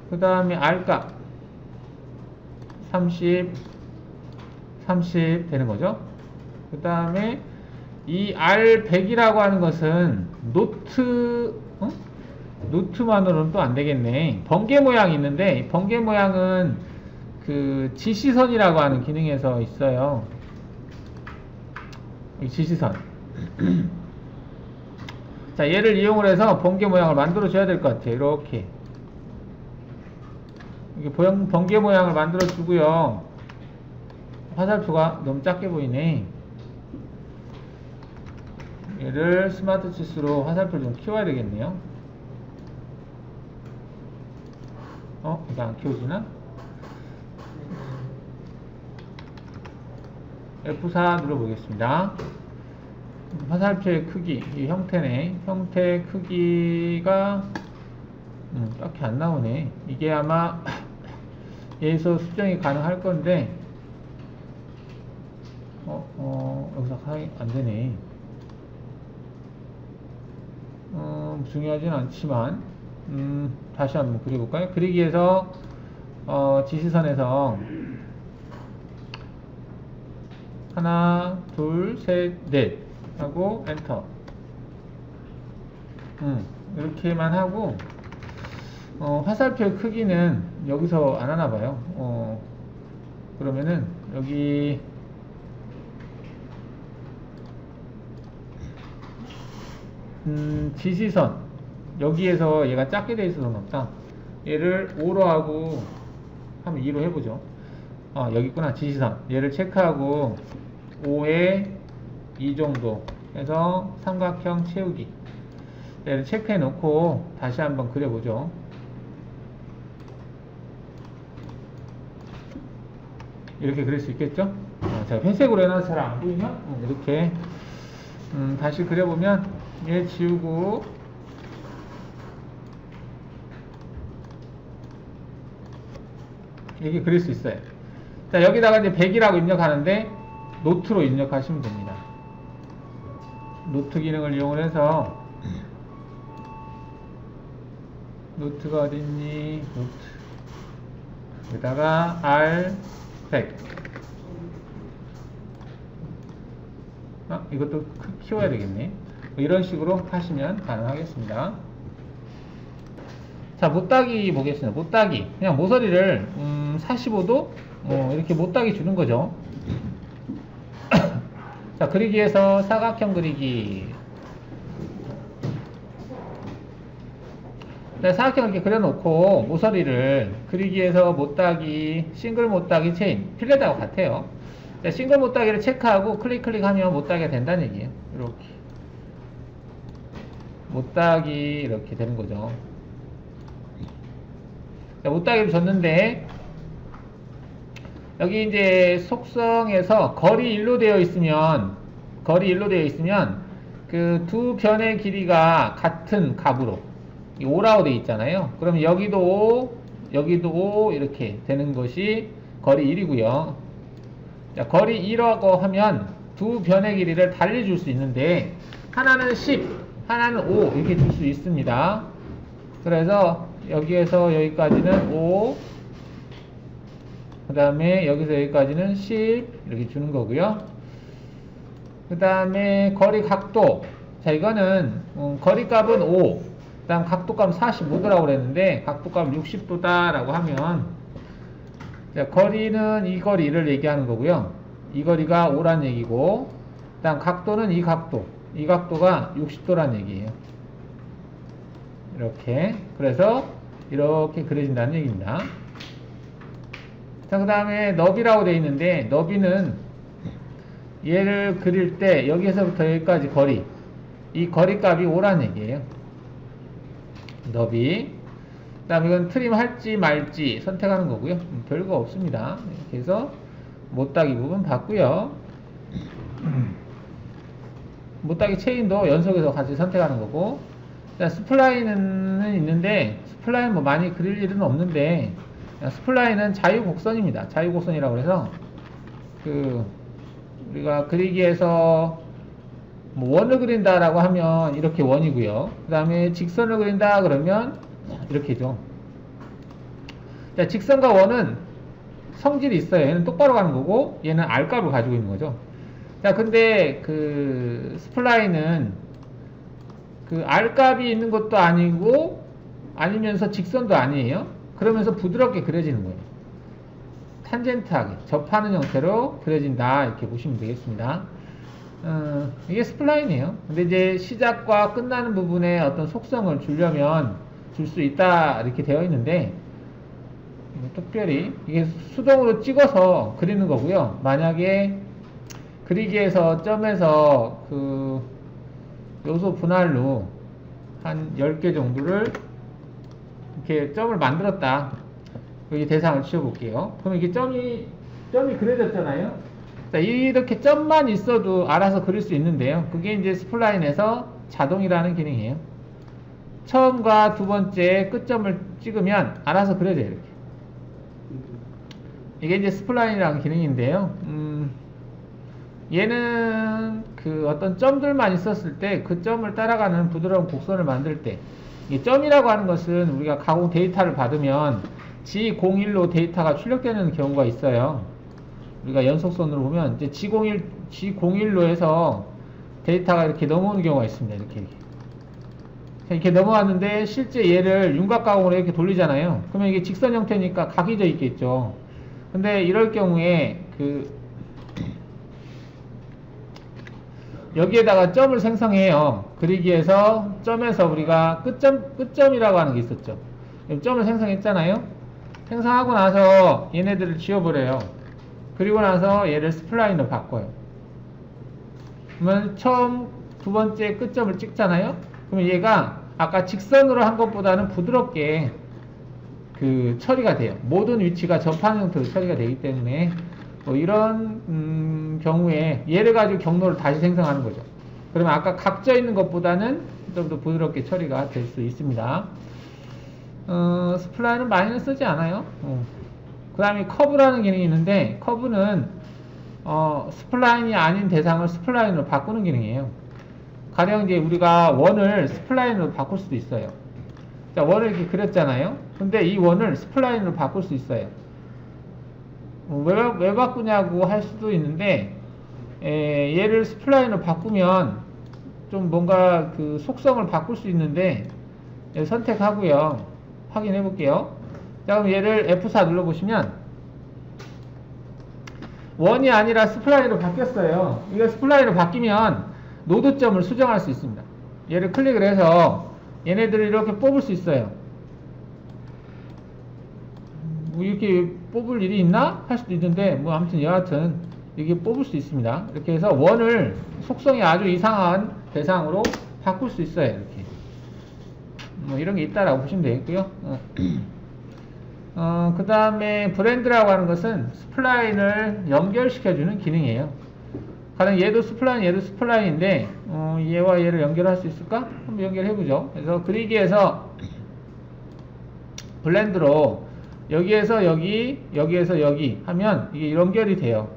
그 다음에 R값 30 되는 거죠. 그 다음에 이 R100이라고 하는 것은 노트만으로는 또 안 되겠네. 번개 모양이 있는데, 번개 모양은 그 지시선이라고 하는 기능에서 있어요. 이 지시선. 자, 얘를 이용을 해서 번개 모양을 만들어 줘야 될 것 같아요. 이렇게. 번개 모양을 만들어 주고요. 화살표가 너무 작게 보이네. 얘를 스마트 치수로 화살표를 좀 키워야 되겠네요. 이게 안 키워지나? F4 눌러보겠습니다. 화살표의 크기, 이 형태네. 형태 크기가 딱히 안 나오네. 이게 아마 여기서 수정이 가능할 건데 여기서 안 되네. 중요하진 않지만 다시 한번 그려볼까요? 그리기에서 지시선에서 하나, 둘, 셋, 넷 하고 엔터. 이렇게만 하고 화살표의 크기는 여기서 안 하나봐요. 그러면은 여기 지시선 여기에서 얘가 작게 돼 있어서 그렇다. 얘를 5로 하고 한번 2로 해보죠. 여기 있구나. 지시선 얘를 체크하고 5에 2 정도 해서 삼각형 채우기. 얘를 체크해 놓고 다시 한번 그려보죠. 이렇게 그릴 수 있겠죠? 제가 회색으로 해놔서 잘 안 보이면 이렇게 다시 그려보면 얘 지우고 이렇게 그릴 수 있어요. 자, 여기다가 이제 100이라고 입력하는데 노트로 입력하시면 됩니다. 노트 기능을 이용을 해서 노트가 어딨니? 노트 여기다가 R100 이것도 키워야 되겠네. 이런 식으로 하시면 가능하겠습니다. 자, 못따기 보겠습니다. 못따기 그냥 모서리를 45도 이렇게 못따기 주는 거죠. 자, 그리기에서 사각형 그리기. 네, 사각형 이렇게 그려놓고 모서리를 그리기에서 못따기, 싱글 못따기 체인, 필렛하고 같아요. 자, 싱글 못따기를 체크하고 클릭하면 못따기가 된다는 얘기예요. 이렇게 못따기 이렇게 되는 거죠. 자, 못따기를 줬는데 여기 이제 속성에서 거리 1로 되어 있으면 그 두 변의 길이가 같은 값으로 5라고 되어 있잖아요. 그럼 여기도 5, 여기도 5 이렇게 되는 것이 거리 1이고요. 자, 거리 2라고 하면 두 변의 길이를 달리 줄 수 있는데 하나는 10, 하나는 5 이렇게 줄 수 있습니다. 그래서 여기에서 여기까지는 5, 그 다음에 여기서 여기까지는 10 이렇게 주는 거고요. 그 다음에 거리 각도 자, 이거는 거리값은 5, 그 다음 각도값은 45도라고 그랬는데 각도값 60도다라고 하면, 자, 거리는 이 거리를 얘기하는 거고요. 이 거리가 5란 얘기고, 그 다음 각도는 이 각도가 60도란 얘기예요. 이렇게. 그래서 이렇게 그려진다는 얘기입니다. 자, 그 다음에 너비라고 되어 있는데, 너비는 얘를 그릴 때 여기에서부터 여기까지 거리, 이 거리값이 5란 얘기예요. 너비. 그 다음에 이건 트림 할지 말지 선택하는 거고요. 별거 없습니다. 이렇게 해서 못따기 부분 봤고요. 못따기 체인도 연속해서 같이 선택하는 거고, 자, 스플라인은 있는데, 스플라인 뭐 많이 그릴 일은 없는데, 스플라인은 자유곡선입니다. 자유곡선이라고 해서 우리가 그리기에서 뭐 원을 그린다라고 하면 이렇게 원이고요. 그 다음에 직선을 그린다 그러면 이렇게죠. 자, 직선과 원은 성질이 있어요. 얘는 똑바로 가는 거고, 얘는 R값을 가지고 있는 거죠. 자, 근데 스플라인은 R값이 있는 것도 아니고, 아니면서 직선도 아니에요. 그러면서 부드럽게 그려지는 거예요. 탄젠트하게 접하는 형태로 그려진다, 이렇게 보시면 되겠습니다. 이게 스플라인이에요. 근데 이제 시작과 끝나는 부분에 어떤 속성을 주려면 줄 수 있다, 이렇게 되어 있는데, 특별히 이게 수동으로 찍어서 그리는 거고요. 만약에 그리기에서 점에서 요소 분할로 한 10개 정도를 이렇게 점을 만들었다. 여기 대상을 지워볼게요. 그럼 이게 점이 그려졌잖아요. 자, 이렇게 점만 있어도 알아서 그릴 수 있는데요. 그게 이제 스플라인에서 자동이라는 기능이에요. 처음과 두 번째 끝점을 찍으면 알아서 그려져요. 이렇게. 이게 이제 스플라인이라는 기능인데요. 얘는 어떤 점들만 있었을 때 그 점을 따라가는 부드러운 곡선을 만들 때, 이 점이라고 하는 것은 우리가 가공 데이터를 받으면 G01로 데이터가 출력되는 경우가 있어요. 우리가 연속선으로 보면 이제 G01로 해서 데이터가 이렇게 넘어오는 경우가 있습니다. 이렇게 넘어왔는데 실제 얘를 윤곽 가공으로 이렇게 돌리잖아요. 그러면 이게 직선 형태니까 각이 져 있겠죠. 근데 이럴 경우에 여기에다가 점을 생성해요. 그리기에서 점에서 우리가 끝점이라고 하는 게 있었죠. 점을 생성했잖아요. 생성하고 나서 얘네들을 지워버려요. 그리고 나서 얘를 스플라인으로 바꿔요. 그러면 처음 두 번째 끝점을 찍잖아요. 그러면 얘가 아까 직선으로 한 것보다는 부드럽게 처리가 돼요. 모든 위치가 접하는 형태로 처리가 되기 때문에 뭐 이런 경우에 얘를 가지고 경로를 다시 생성하는 거죠. 그러면 아까 각져 있는 것보다는 좀 더 부드럽게 처리가 될 수 있습니다. 스플라인은 많이는 쓰지 않아요. 그 다음에 커브라는 기능이 있는데, 커브는 스플라인이 아닌 대상을 스플라인으로 바꾸는 기능이에요. 가령 이제 우리가 원을 스플라인으로 바꿀 수도 있어요. 자, 원을 이렇게 그렸잖아요. 근데 이 원을 스플라인으로 바꿀 수 있어요. 왜 바꾸냐고 할 수도 있는데, 얘를 스플라인으로 바꾸면 좀 뭔가 속성을 바꿀 수 있는데, 선택하고요. 확인해 볼게요. 자, 그럼 얘를 F4 눌러보시면 원이 아니라 스플라인으로 바뀌었어요. 이거 스플라인으로 바뀌면 노드점을 수정할 수 있습니다. 얘를 클릭을 해서 얘네들을 이렇게 뽑을 수 있어요. 뭐 이렇게 뽑을 일이 있나? 할 수도 있는데, 뭐 아무튼 여하튼 이렇게 뽑을 수 있습니다. 이렇게 해서 원을 속성이 아주 이상한 대상으로 바꿀 수 있어요. 이렇게 뭐 이런 게 있다라고 보시면 되겠고요. 그 다음에 브랜드라고 하는 것은 스플라인을 연결시켜주는 기능이에요. 가령 얘도 스플라인인데 얘와 얘를 연결할 수 있을까? 한번 연결해보죠. 그래서 그리기에서 블렌드로 여기에서 여기, 여기에서 여기 하면 이게 연결이 돼요.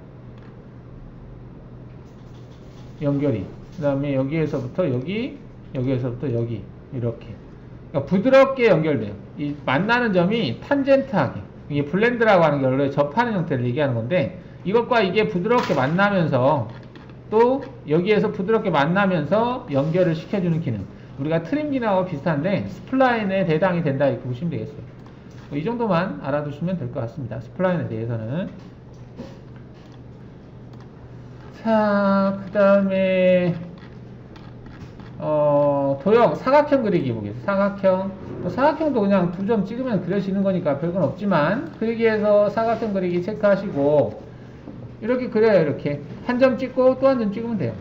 연결이. 그 다음에 여기에서부터 여기, 여기에서부터 여기, 이렇게. 그러니까 부드럽게 연결돼요. 이 만나는 점이 탄젠트하게. 이게 블렌드라고 하는 게 원래 접하는 형태를 얘기하는 건데, 이것과 이게 부드럽게 만나면서 또 여기에서 부드럽게 만나면서 연결을 시켜주는 기능. 우리가 트림 기능하고 비슷한데 스플라인에 해당이 된다 이렇게 보시면 되겠어요. 이 정도만 알아두시면 될 것 같습니다. 스플라인에 대해서는. 자, 그 다음에 도형 사각형 그리기 보겠습니다. 사각형. 사각형도 그냥 2점 찍으면 그려지는 거니까 별건 없지만 그리기에서 사각형 그리기 체크하시고 이렇게 그려요. 이렇게 한 점 찍고 또 한 점 찍으면 돼요.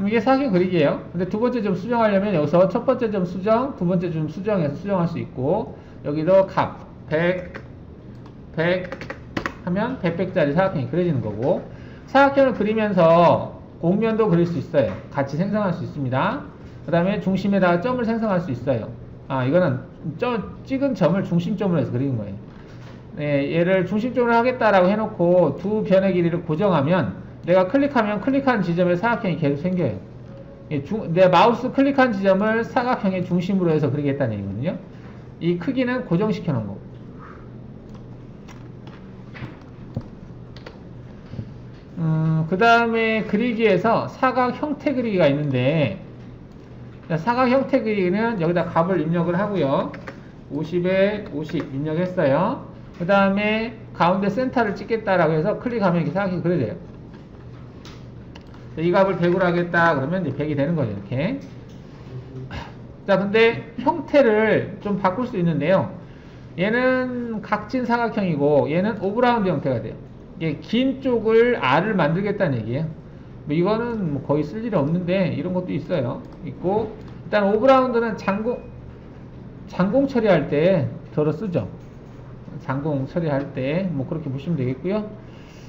이게 사각형 그리기예요. 근데 두 번째 점 수정하려면 여기서 첫 번째 점 수정, 두 번째 점 수정해서 수정할 수 있고 여기도 값 100 하면 100짜리 사각형이 그려지는 거고, 사각형을 그리면서 곡면도 그릴 수 있어요. 같이 생성할 수 있습니다. 그 다음에 중심에다가 점을 생성할 수 있어요. 이거는 찍은 점을 중심점으로 해서 그리는 거예요. 네, 얘를 중심점으로 하겠다라고 해놓고 두 변의 길이를 고정하면 내가 클릭하면 클릭한 지점에 사각형이 계속 생겨요. 내 마우스 클릭한 지점을 사각형의 중심으로 해서 그리겠다는 얘기거든요. 이 크기는 고정시켜 놓은 거고. 그 다음에 그리기에서 사각 형태 그리기가 있는데, 사각 형태 그리기는 여기다 값을 입력을 하고요. 50에 50 입력했어요. 그 다음에 가운데 센터를 찍겠다라고 해서 클릭하면 이렇게 사각형이 그려져요. 이 값을 100으로 하겠다 그러면 이제 100이 되는 거죠. 이렇게. 자, 근데 형태를 좀 바꿀 수 있는데요. 얘는 각진 사각형이고 얘는 오브라운드 형태가 돼요. 이게 긴 쪽을 R을 만들겠다는 얘기예요. 이거는 뭐 거의 쓸 일이 없는데 이런 것도 있고, 일단 오브라운드는 장공 처리할 때 더러 쓰죠. 장공 처리할 때 뭐 그렇게 보시면 되겠고요.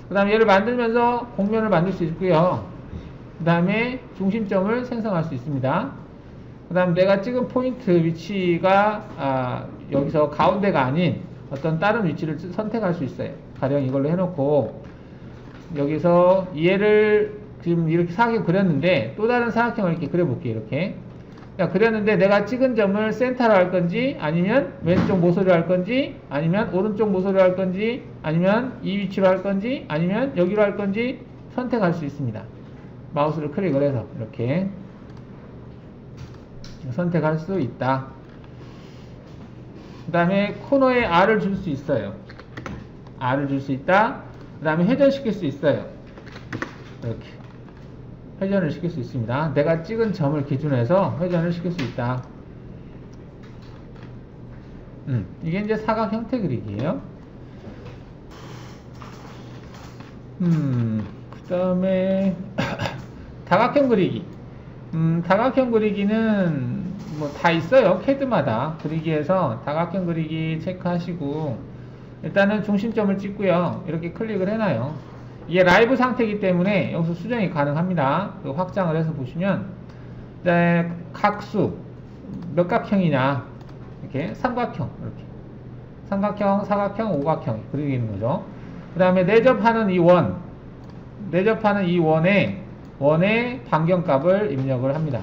그 다음에 얘를 만들면서 곡면을 만들 수 있고요. 그 다음에 중심점을 생성할 수 있습니다. 그 다음 내가 찍은 포인트 위치가 여기서 가운데가 아닌 어떤 다른 위치를 선택할 수 있어요. 가령 이걸로 해놓고 여기서 얘를 지금 이렇게 사각형 그렸는데 또 다른 사각형을 이렇게 그려볼게요. 이렇게 그렸는데 내가 찍은 점을 센터로 할 건지 아니면 왼쪽 모서리로 할 건지 아니면 오른쪽 모서리로 할 건지 아니면 이 위치로 할 건지 아니면 여기로 할 건지 선택할 수 있습니다. 마우스를 클릭을 해서 이렇게 선택할 수 있다. 그 다음에 코너에 R을 줄 수 있어요. R을 줄 수 있다. 그 다음에 회전시킬 수 있어요. 이렇게 회전을 시킬 수 있습니다. 내가 찍은 점을 기준으로 해서 회전을 시킬 수 있다. 이게 이제 사각 형태 그리기예요. 그 다음에 다각형 그리기. 다각형 그리기는 뭐 다 있어요. 캐드마다. 그리기에서 다각형 그리기 체크하시고 일단은 중심점을 찍고요. 이렇게 클릭을 해놔요. 이게 라이브 상태이기 때문에 여기서 수정이 가능합니다. 확장을 해서 보시면 각수 몇 각형이냐, 이렇게 삼각형, 이렇게 삼각형, 사각형, 오각형 그리는 거죠. 그 다음에 내접하는 이 원의 반경값을 입력을 합니다.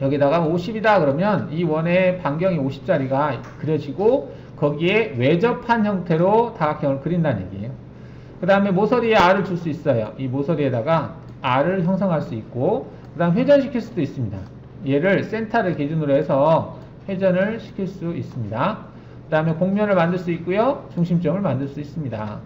여기다가 50이다 그러면 이 원의 반경이 50짜리가 그려지고 거기에 외접한 형태로 다각형을 그린다는 얘기예요. 그 다음에 모서리에 R을 줄 수 있어요. 이 모서리에다가 R을 형성할 수 있고, 그 다음 회전시킬 수도 있습니다. 얘를 센터를 기준으로 해서 회전을 시킬 수 있습니다. 그 다음에 곡면을 만들 수 있고요. 중심점을 만들 수 있습니다.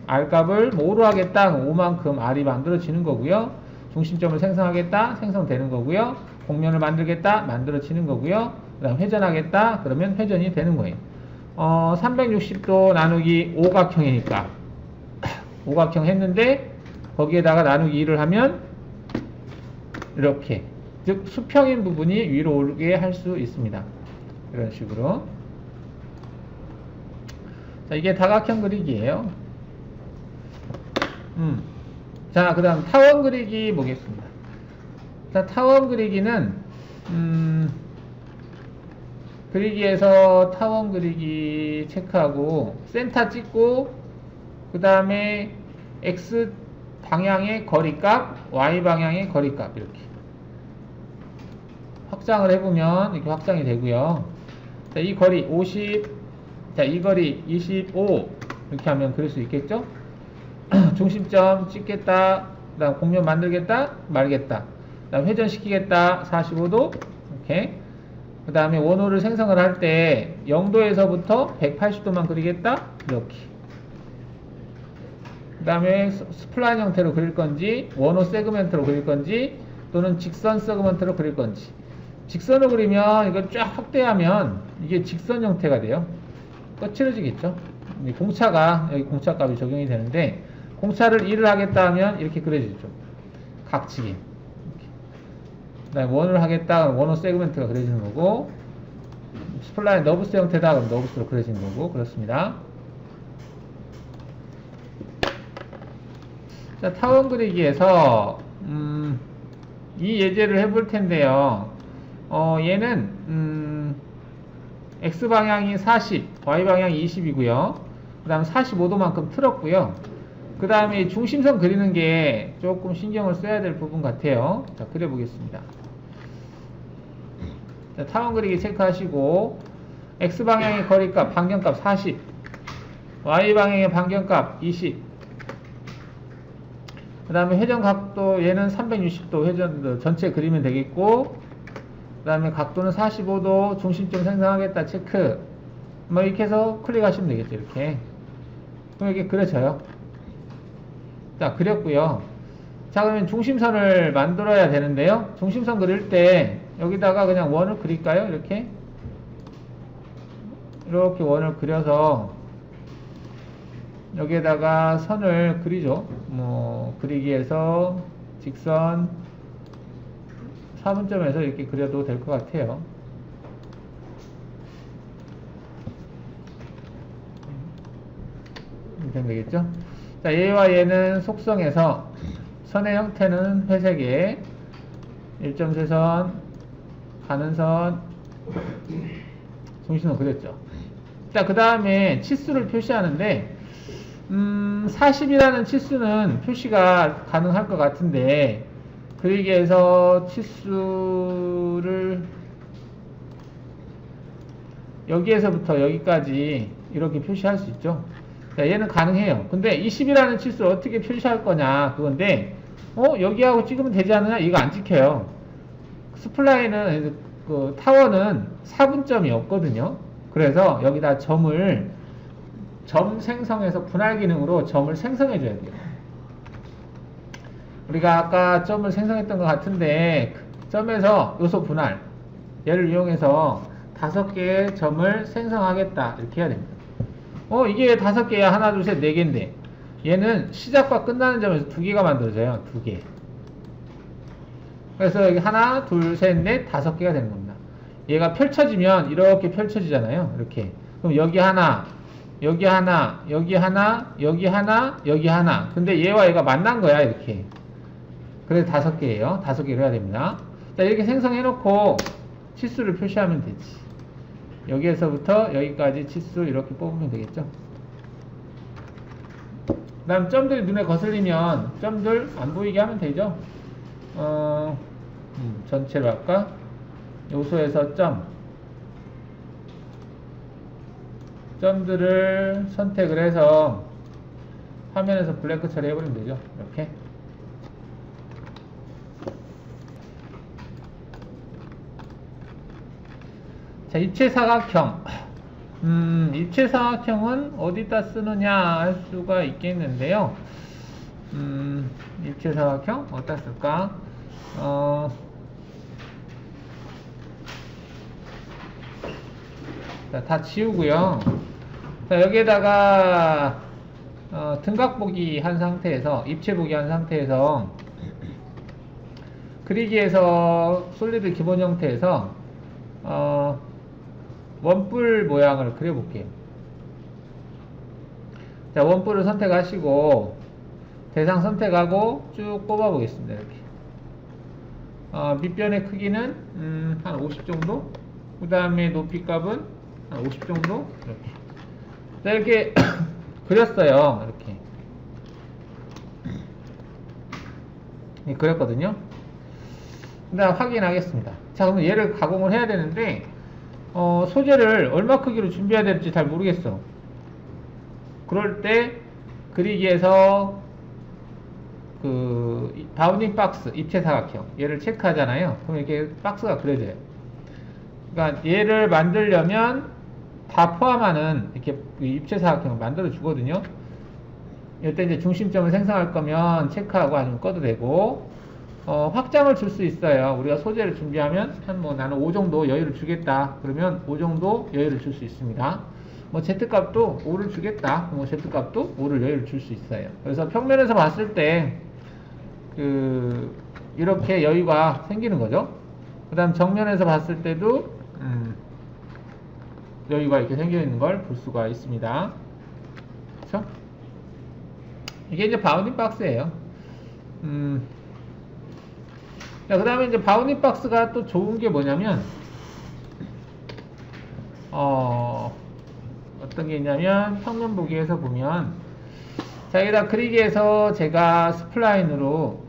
R값을 5로 하겠다. 5만큼 R이 만들어지는 거고요. 중심점을 생성하겠다. 생성되는 거고요. 곡면을 만들겠다. 만들어지는 거고요. 그 다음 회전하겠다. 그러면 회전이 되는 거예요. 360도 나누기 오각형이니까 오각형 했는데 거기에다가 나누기 2를 하면 이렇게, 즉 수평인 부분이 위로 오르게 할 수 있습니다. 이런 식으로. 자, 이게 다각형 그리기예요. 자, 그 다음 타원 그리기 보겠습니다. 자, 타원 그리기는 그리기에서 타원 그리기 체크하고 센터 찍고 그 다음에 X 방향의 거리값, Y 방향의 거리값 이렇게 확장을 해보면 이렇게 확장이 되고요. 자, 이 거리 50, 자, 이 거리 25, 이렇게 하면 그릴 수 있겠죠? 중심점 찍겠다, 그 다음 곡면 만들겠다, 말겠다, 그 다음 회전시키겠다, 45도, 이렇게. 그 다음에 원호를 생성을 할 때 0도에서부터 180도만 그리겠다, 이렇게. 그 다음에 스플라인 형태로 그릴 건지, 원호 세그멘트로 그릴 건지, 또는 직선 세그멘트로 그릴 건지. 직선으로 그리면 이걸 쫙 확대하면 이게 직선 형태가 돼요. 거칠어지겠죠. 공차가, 여기 공차 값이 적용이 되는데, 공차를 1을 하겠다 하면 이렇게 그려지죠. 각지게. 그 다음에 원을 하겠다, 원호 세그멘트가 그려지는 거고, 스플라인 너브스 형태다, 그럼 너브스로 그려지는 거고, 그렇습니다. 자, 타원 그리기에서, 이 예제를 해볼 텐데요. 얘는, X방향이 40, Y방향이 20이고요. 그 다음 45도만큼 틀었고요. 그 다음에 중심선 그리는 게 조금 신경을 써야 될 부분 같아요. 자, 그려보겠습니다. 자, 타원 그리기 체크하시고, X방향의 거리값, 반경값 40, Y방향의 반경값 20, 그 다음에 회전 각도, 얘는 360도 회전 전체 그리면 되겠고, 그 다음에 각도는 45도, 중심점 생성하겠다, 체크. 뭐, 이렇게 해서 클릭하시면 되겠죠, 이렇게. 그럼 이렇게 그려져요. 자, 그렸고요. 자, 그러면 중심선을 만들어야 되는데요. 중심선 그릴 때, 여기다가 그냥 원을 그릴까요? 이렇게. 이렇게 원을 그려서, 여기에다가 선을 그리죠. 뭐, 그리기 위해서 직선 4분점에서 이렇게 그려도 될 것 같아요. 이렇게 되면 되겠죠? 자, 얘와 얘는 속성에서 선의 형태는 회색에 일점세선, 가는 선, 중심선 그렸죠. 자, 그 다음에 치수를 표시하는데 40이라는 치수는 표시가 가능할 것 같은데, 그러기 위해서 치수를 여기에서부터 여기까지 이렇게 표시할 수 있죠. 자, 얘는 가능해요. 근데 20이라는 치수를 어떻게 표시할 거냐, 그건데, 여기하고 찍으면 되지 않느냐? 이거 안 찍혀요. 스플라인은, 그 타원은 4분점이 없거든요. 그래서 여기다 점 생성해서 분할 기능으로 점을 생성해 줘야 돼요. 우리가 아까 점을 생성했던 것 같은데, 점에서 요소 분할, 얘를 이용해서 5개의 점을 생성하겠다, 이렇게 해야 됩니다. 이게 5개야. 하나, 둘, 셋, 4개인데, 얘는 시작과 끝나는 점에서 2개가 만들어져요. 2개. 그래서 여기 하나, 둘, 셋, 넷, 5개가 되는 겁니다. 얘가 펼쳐지면 이렇게 펼쳐지잖아요. 이렇게. 그럼 여기 하나, 여기 하나, 여기 하나, 여기 하나, 여기 하나. 근데 얘와 얘가 만난 거야, 이렇게. 그래서 5개예요. 5개를 해야 됩니다. 자, 이렇게 생성해 놓고 치수를 표시하면 되지. 여기에서부터 여기까지 치수 이렇게 뽑으면 되겠죠. 그 다음 점들이 눈에 거슬리면 점들 안 보이게 하면 되죠. 전체로 할까? 요소에서 점들을 선택을 해서 화면에서 블랭크 처리해버리면 되죠. 이렇게. 자, 입체사각형. 입체사각형은 어디다 쓰느냐 할 수가 있겠는데요. 입체사각형 어디다 쓸까? 자, 다 지우고요. 자, 여기에다가 등각보기 한 상태에서, 입체보기 한 상태에서, 그리기에서 솔리드 기본 형태에서 원뿔 모양을 그려볼게요. 자, 원뿔을 선택하시고 대상 선택하고 쭉 뽑아 보겠습니다. 이렇게. 밑변의 크기는 한 50 정도, 그 다음에 높이 값은 한 50 정도, 이렇게. 자, 이렇게 그렸어요. 이렇게 그렸거든요. 그 다음 확인하겠습니다. 자, 그럼 얘를 가공을 해야 되는데 소재를 얼마 크기로 준비해야 될지 잘 모르겠어. 그럴 때 그리기에서 그 바운딩 박스 입체 사각형 얘를 체크하잖아요. 그럼 이렇게 박스가 그려져요. 그러니까 얘를 만들려면 다 포함하는 이렇게 입체 사각형을 만들어 주거든요. 이때 이제 중심점을 생성할 거면 체크하고 아니면 꺼도 되고, 확장을 줄 수 있어요. 우리가 소재를 준비하면 한 뭐 나는 5 정도 여유를 주겠다. 그러면 5 정도 여유를 줄 수 있습니다. 뭐 Z값도 5를 주겠다. 뭐 Z값도 5를 여유를 줄 수 있어요. 그래서 평면에서 봤을 때 이렇게 여유가 생기는 거죠. 그 다음 정면에서 봤을 때도 여유가 이렇게 생겨 있는 걸 볼 수가 있습니다. 그렇죠? 이게 이제 바운딩 박스예요. 자, 그 다음에 이제 바운딩 박스가 또 좋은 게 뭐냐면, 어떤 게 있냐면, 평면 보기에서 보면, 자, 여기다 그리기에서 제가 스플라인으로,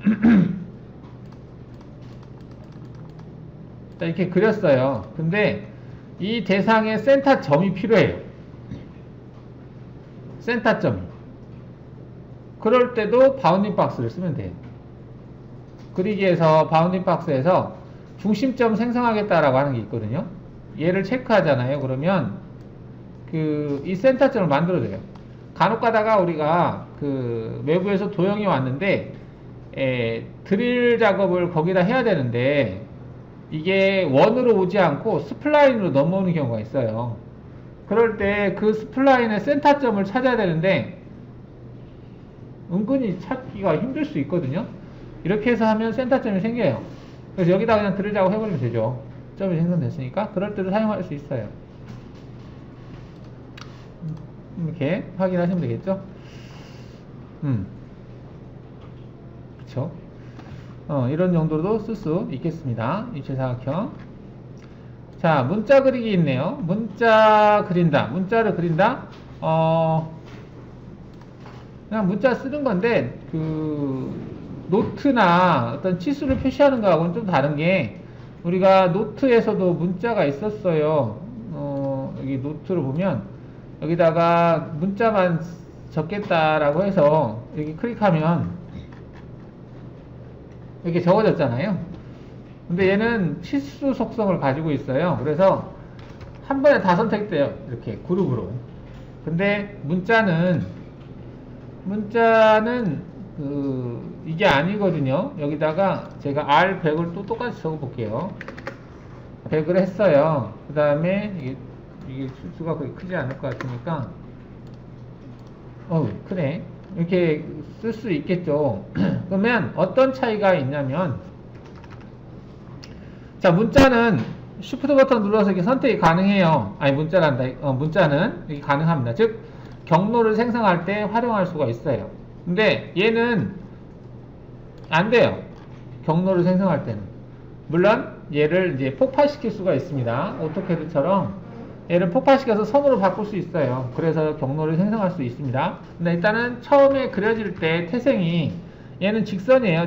자, 이렇게 그렸어요. 근데, 이 대상의 센터점이 필요해요. 센터점이. 그럴 때도 바운딩 박스를 쓰면 돼요. 그리기에서 바운딩 박스에서 중심점 생성하겠다라고 하는 게 있거든요. 얘를 체크하잖아요. 그러면 이 센터점을 만들어줘요. 간혹 가다가 우리가 외부에서 도형이 왔는데 드릴 작업을 거기다 해야 되는데 이게 원으로 오지 않고 스플라인으로 넘어오는 경우가 있어요. 그럴 때 그 스플라인의 센터점을 찾아야 되는데 은근히 찾기가 힘들 수 있거든요. 이렇게 해서 하면 센터점이 생겨요. 그래서 여기다 그냥 드릴 작업 해버리면 되죠. 점이 생성됐으니까 그럴 때도 사용할 수 있어요. 이렇게 확인하시면 되겠죠. 그쵸. 이런 정도로도 쓸 수 있겠습니다. 입체사각형. 자, 문자 그리기 있네요. 문자 그린다. 문자를 그린다. 그냥 문자 쓰는 건데, 노트나 어떤 치수를 표시하는 거하고는 좀 다른 게, 우리가 노트에서도 문자가 있었어요. 여기 노트를 보면, 여기다가 문자만 적겠다라고 해서, 여기 클릭하면, 이렇게 적어졌잖아요. 근데 얘는 치수 속성을 가지고 있어요. 그래서 한 번에 다 선택돼요. 이렇게 그룹으로. 근데 문자는 이게 아니거든요. 여기다가 제가 R100을 또 똑같이 적어 볼게요. 100을 했어요. 그 다음에 이게 수가 그렇게 크지 않을 것 같으니까 크네. 이렇게 쓸 수 있겠죠. 그러면 어떤 차이가 있냐면, 자, 문자는 Shift 버튼 눌러서 이렇게 선택이 가능해요. 아니, 문자는 이게 가능합니다. 즉, 경로를 생성할 때 활용할 수가 있어요. 근데 얘는 안 돼요. 경로를 생성할 때는. 물론 얘를 이제 폭발시킬 수가 있습니다. 오토캐드처럼 얘를 폭발시켜서 선으로 바꿀 수 있어요. 그래서 경로를 생성할 수 있습니다. 근데 일단은 처음에 그려질 때 태생이 얘는 직선이에요.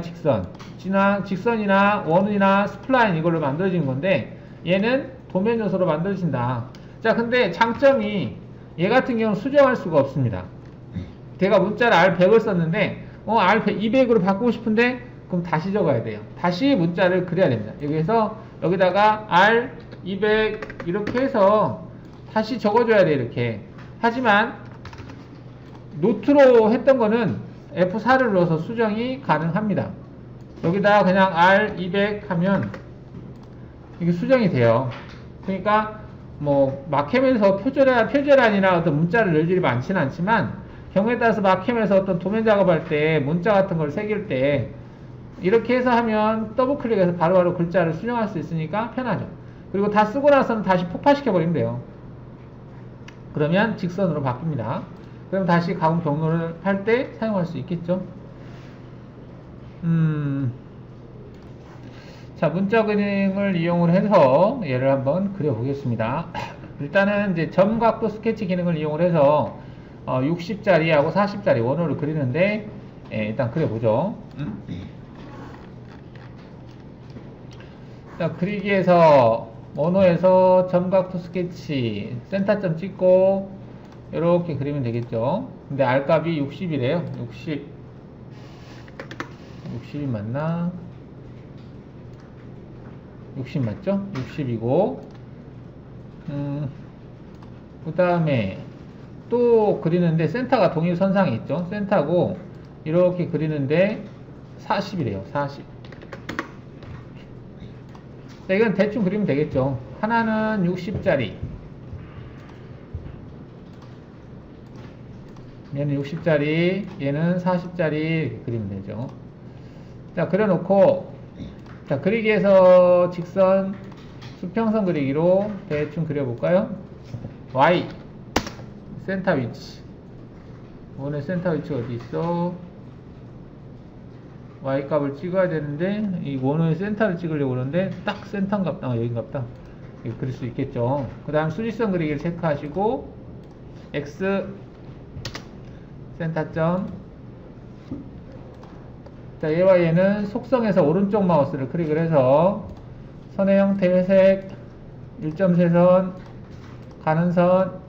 직선이나 원이나 스플라인 이걸로 만들어진 건데 얘는 도면 요소로 만들어진다. 자, 근데 장점이 얘 같은 경우는 수정할 수가 없습니다. 제가 문자를 R100을 썼는데 R200으로 바꾸고 싶은데 그럼 다시 적어야 돼요. 다시 문자를 그려야 됩니다. 여기다가 R200 이렇게 해서 다시 적어줘야 돼요. 이렇게. 하지만 노트로 했던 거는 F4를 눌러서 수정이 가능합니다. 여기다가 그냥 R200 하면 이게 수정이 돼요. 그러니까 뭐 마캠에서 표제란이나 어떤 문자를 넣을 일이 많지는 않지만 경우에 따라서 마캠에서 어떤 도면 작업할 때 문자 같은 걸 새길 때 이렇게 해서 하면 더블 클릭해서 바로바로 글자를 수정할 수 있으니까 편하죠. 그리고 다 쓰고 나서는 다시 폭파시켜 버리면 돼요. 그러면 직선으로 바뀝니다. 그럼 다시 가공 경로를 할 때 사용할 수 있겠죠. 자, 문자 기능을 이용을 해서 얘를 한번 그려보겠습니다. 일단은 이제 점각도 스케치 기능을 이용을 해서 60짜리하고 40짜리 원호를 그리는데 일단 그려보죠. 자, 그리기에서 원호에서 점각도 스케치 센터점 찍고 이렇게 그리면 되겠죠. 근데 R값이 60이래요. 60이 맞나? 60 맞죠? 60이고, 그 다음에 또 그리는데 센터가 동일선상에 있죠. 센터고 이렇게 그리는데 40이래요. 40. 자, 이건 대충 그리면 되겠죠. 하나는 60짜리, 얘는 60짜리, 얘는 40짜리 이렇게 그리면 되죠. 자, 그려놓고, 자, 그리기에서 직선 수평선 그리기로 대충 그려볼까요? Y 센터 위치, 원의 센터 위치가 어디 있어? Y 값을 찍어야 되는데 이 원호의 센터를 찍으려고 그러는데 딱 센터인갑다. 여긴갑다. 이거 그릴 수 있겠죠. 그 다음 수직선 그리기를 체크하시고 X 센터점. 자, 얘와 얘는 속성에서 오른쪽 마우스를 클릭을 해서 선의 형태 회색, 1.3선, 가는 선.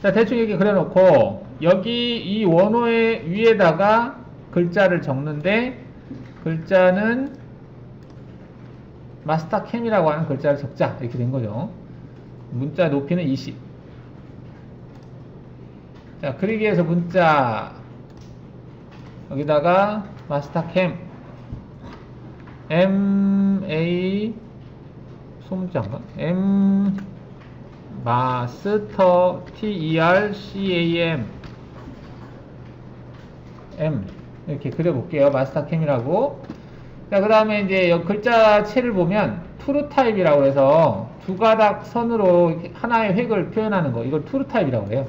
자, 대충 이렇게 그려놓고 여기 이 원호의 위에다가 글자를 적는데 글자는 마스터캠이라고 하는 글자를 적자. 이렇게 된 거죠. 문자 높이는 20. 자, 그리기에서 문자 여기다가 마스터캠 MA 소문자인가? M 마스터 TERCAM M 이렇게 그려볼게요. 마스터캠이라고. 자, 그 다음에 이제 여기 글자체를 보면 투르 타입이라고 해서 두 가닥 선으로 하나의 획을 표현하는 거, 이걸 투르 타입이라고 해요.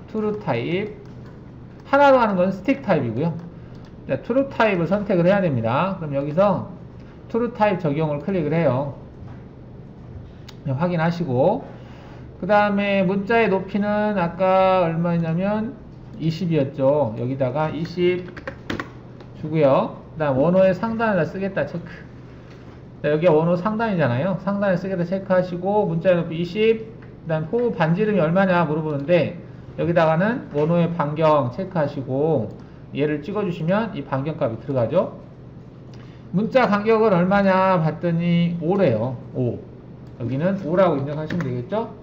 투르 타입. 하나로 하는 건 스틱 타입이고요. 자, 투르 타입을 선택을 해야 됩니다. 그럼 여기서 투르 타입 적용을 클릭을 해요. 확인하시고, 그 다음에 문자의 높이는 아까 얼마냐면 20이었죠. 여기다가 20 주고요. 그 다음 원호의 상단에다 쓰겠다 체크. 자, 여기가 원호 상단이잖아요. 상단에 쓰겠다 체크하시고, 문자의 높이 20, 그 다음 호 반지름이 얼마냐 물어보는데 여기다가는 원호의 반경 체크하시고 얘를 찍어주시면 이 반경값이 들어가죠. 문자 간격은 얼마냐 봤더니 5래요. 5. 여기는 5라고 입력하시면 되겠죠.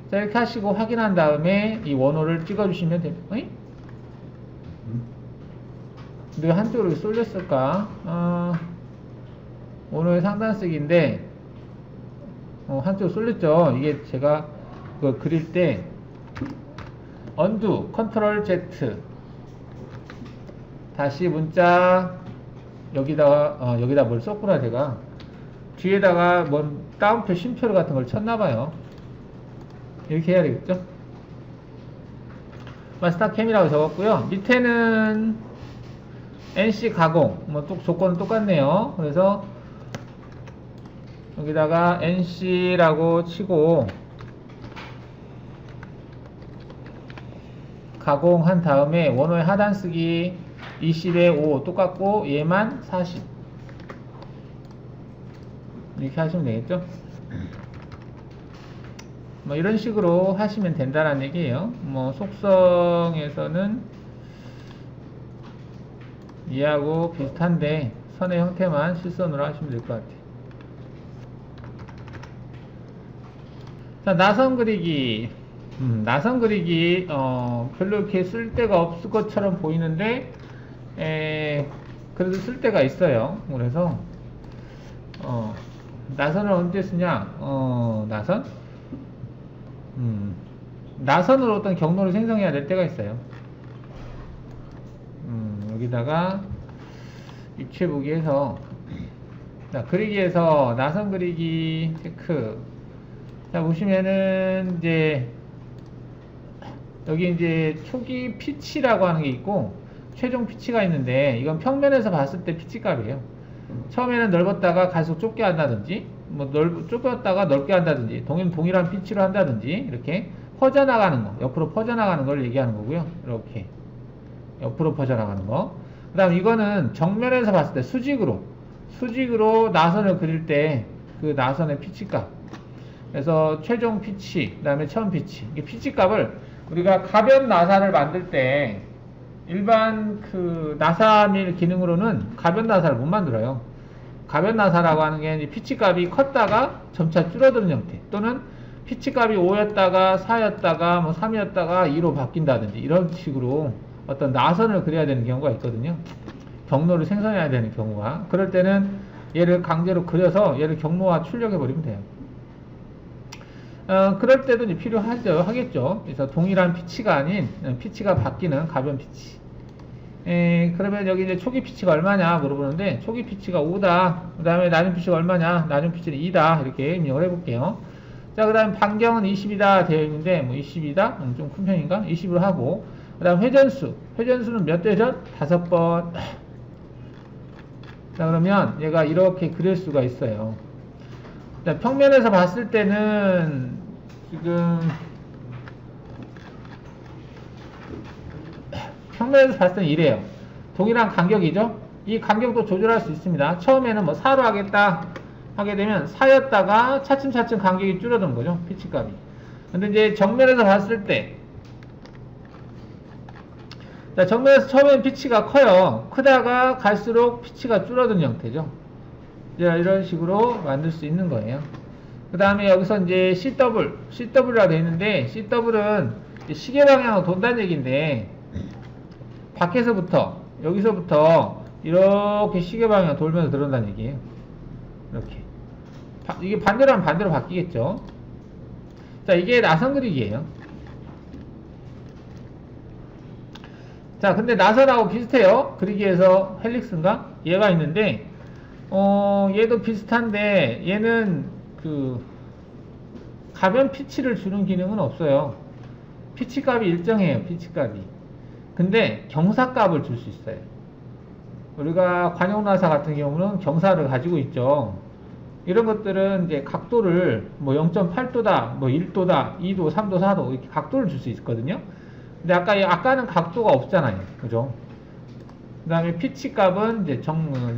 자, 이렇게 하시고 확인한 다음에 이 원호를 찍어주시면 됩니다. 근데 왜 한쪽으로 쏠렸을까? 원호의 상단 쓰기인데 한쪽으로 쏠렸죠. 이게 제가 그걸 그릴 때 언두 컨트롤 Z 다시 문자 여기다가 여기다 뭘 썼구나. 제가 뒤에다가 뭔 따옴표 쉼표 같은 걸 쳤나봐요. 이렇게 해야 되겠죠. 마스터캠이라고 적었고요. 밑에는 NC 가공 뭐 조건은 똑같네요. 그래서 여기다가 NC라고 치고 가공한 다음에 원호의 하단 쓰기 20에 5 똑같고 얘만 40 이렇게 하시면 되겠죠. 뭐 이런 식으로 하시면 된다는 얘기예요. 뭐 속성에서는 얘하고 비슷한데 선의 형태만 실선으로 하시면 될 것 같아요. 자, 나선 그리기. 나선 그리기 별로 이렇게 쓸 데가 없을 것처럼 보이는데 그래도 쓸 데가 있어요. 그래서 나선을 언제 쓰냐? 나선? 나선으로 어떤 경로를 생성해야 될 때가 있어요. 여기다가 입체 보기 해서 자, 그리기에서 나선 그리기 체크. 자, 보시면은 이제 여기 이제 초기 피치라고 하는 게 있고 최종 피치가 있는데 이건 평면에서 봤을 때 피치 값이에요. 처음에는 넓었다가 갈수록 좁게 한다든지 뭐 좁혔다가 넓게 한다든지 동일한 피치로 한다든지 이렇게 퍼져나가는 거, 옆으로 퍼져나가는 걸 얘기하는 거고요. 이렇게 옆으로 퍼져나가는 거. 그 다음 이거는 정면에서 봤을 때 수직으로 나선을 그릴 때 그 나선의 피치 값. 그래서 최종 피치, 그 다음에 처음 피치. 이게 피치 값을 우리가 가변 나사를 만들 때 일반 그 나사밀 기능으로는 가변 나사를 못 만들어요. 가변 나사라고 하는 게 피치 값이 컸다가 점차 줄어드는 형태, 또는 피치 값이 5였다가 4였다가 뭐 3이었다가 2로 바뀐다든지 이런 식으로 어떤 나선을 그려야 되는 경우가 있거든요. 경로를 생성해야 되는 경우가. 그럴 때는 얘를 강제로 그려서 얘를 경로화 출력해 버리면 돼요. 그럴 때도 이제 하겠죠. 그래서 동일한 피치가 아닌 피치가 바뀌는 가변 피치. 그러면 여기 이제 초기 피치가 얼마냐 물어보는데, 초기 피치가 5다. 그 다음에 나중 피치가 얼마냐? 나중 피치는 2다. 이렇게 입력을 해볼게요. 자, 그 다음 반경은 20이다 되어 있는데, 뭐 20이다? 좀 큰 편인가? 20으로 하고, 그 다음 회전수. 회전수는 몇 회전? 5번. 자, 그러면 얘가 이렇게 그릴 수가 있어요. 자, 평면에서 봤을 때는 지금 평면에서 봤을 때는 이래요. 동일한 간격이죠. 이 간격도 조절할 수 있습니다. 처음에는 뭐 4로 하겠다 하게 되면 4였다가 차츰차츰 간격이 줄어든 거죠, 피치 값이. 근데 이제 정면에서 봤을 때, 자, 정면에서 처음엔 피치가 커요. 크다가 갈수록 피치가 줄어든 형태죠. 이런 식으로 만들 수 있는 거예요. 그 다음에 여기서 이제 CW라고 되어 있는데, CW는 시계 방향으로 돈다는 얘기인데, 밖에서부터, 여기서부터 이렇게 시계 방향 돌면서 들어온다는 얘기예요. 이렇게. 이게 반대로 하면 반대로 바뀌겠죠. 자, 이게 나선 그리기예요. 자, 근데 나선하고 비슷해요. 그리기에서 헬릭스인가? 얘가 있는데, 얘도 비슷한데, 얘는 그 가변 피치를 주는 기능은 없어요. 피치 값이 일정해요, 피치 값이. 근데 경사 값을 줄 수 있어요. 우리가 관용나사 같은 경우는 경사를 가지고 있죠. 이런 것들은 이제 각도를 뭐 0.8도다, 뭐 1도다, 2도, 3도, 4도 이렇게 각도를 줄 수 있거든요. 근데 아까는 각도가 없잖아요. 그죠? 그 다음에 피치 값은 이제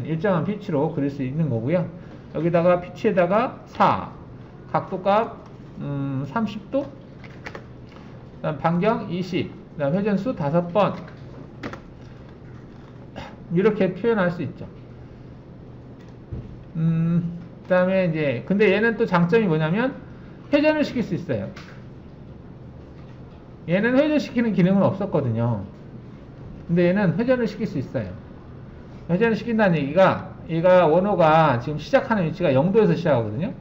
일정한 피치로 그릴 수 있는 거고요. 여기다가 피치에다가 4, 각도 값 30도, 그 다음 반경 20, 그 다음 회전수 5번, 이렇게 표현할 수 있죠. 그 다음에 이제, 근데 얘는 또 장점이 뭐냐면, 회전을 시킬 수 있어요. 얘는 회전시키는 기능은 없었거든요. 근데 얘는 회전을 시킬 수 있어요. 회전을 시킨다는 얘기가, 얘가 원호가 지금 시작하는 위치가 0도에서 시작하거든요.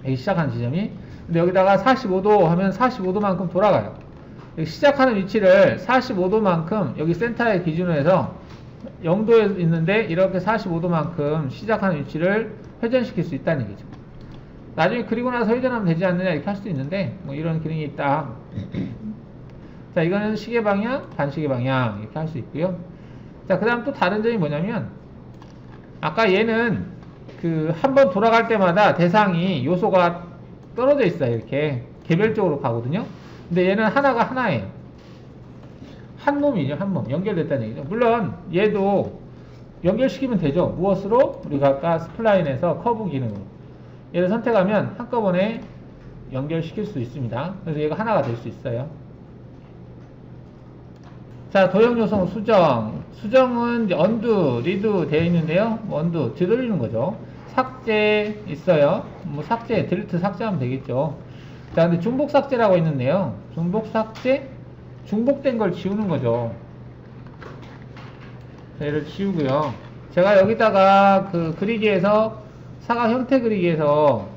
여기 시작하는 지점이. 근데 여기다가 45도 하면 45도만큼 돌아가요. 여기 시작하는 위치를 45도만큼 여기 센터의 기준으로 해서 0도에 있는데 이렇게 45도만큼 시작하는 위치를 회전시킬 수 있다는 얘기죠. 나중에 그리고 나서 회전하면 되지 않느냐 이렇게 할 수도 있는데, 뭐 이런 기능이 있다. 자, 이거는 시계 방향, 반시계 방향 이렇게 할 수 있고요. 자, 그 다음 또 다른 점이 뭐냐면, 아까 얘는 그 한 번 돌아갈 때마다 대상이 요소가 떨어져 있어요. 이렇게 개별적으로 가거든요. 근데 얘는 하나예요. 한 놈이죠, 한 놈. 연결됐다는 얘기죠. 물론 얘도 연결시키면 되죠. 무엇으로? 우리가 아까 스플라인에서 커브 기능으로. 얘를 선택하면 한꺼번에 연결시킬 수 있습니다. 그래서 얘가 하나가 될 수 있어요. 자, 도형 요소 수정. 수정은 이제 언두, 리드 되어 있는데요. 언두, 되돌리는 거죠. 삭제 있어요. 뭐 삭제, 딜리트 삭제하면 되겠죠. 자, 근데 중복 삭제라고 있는데요. 중복 삭제? 중복된 걸 지우는 거죠. 자, 얘를 지우고요. 제가 여기다가 그 그리기에서 사각 형태 그리기에서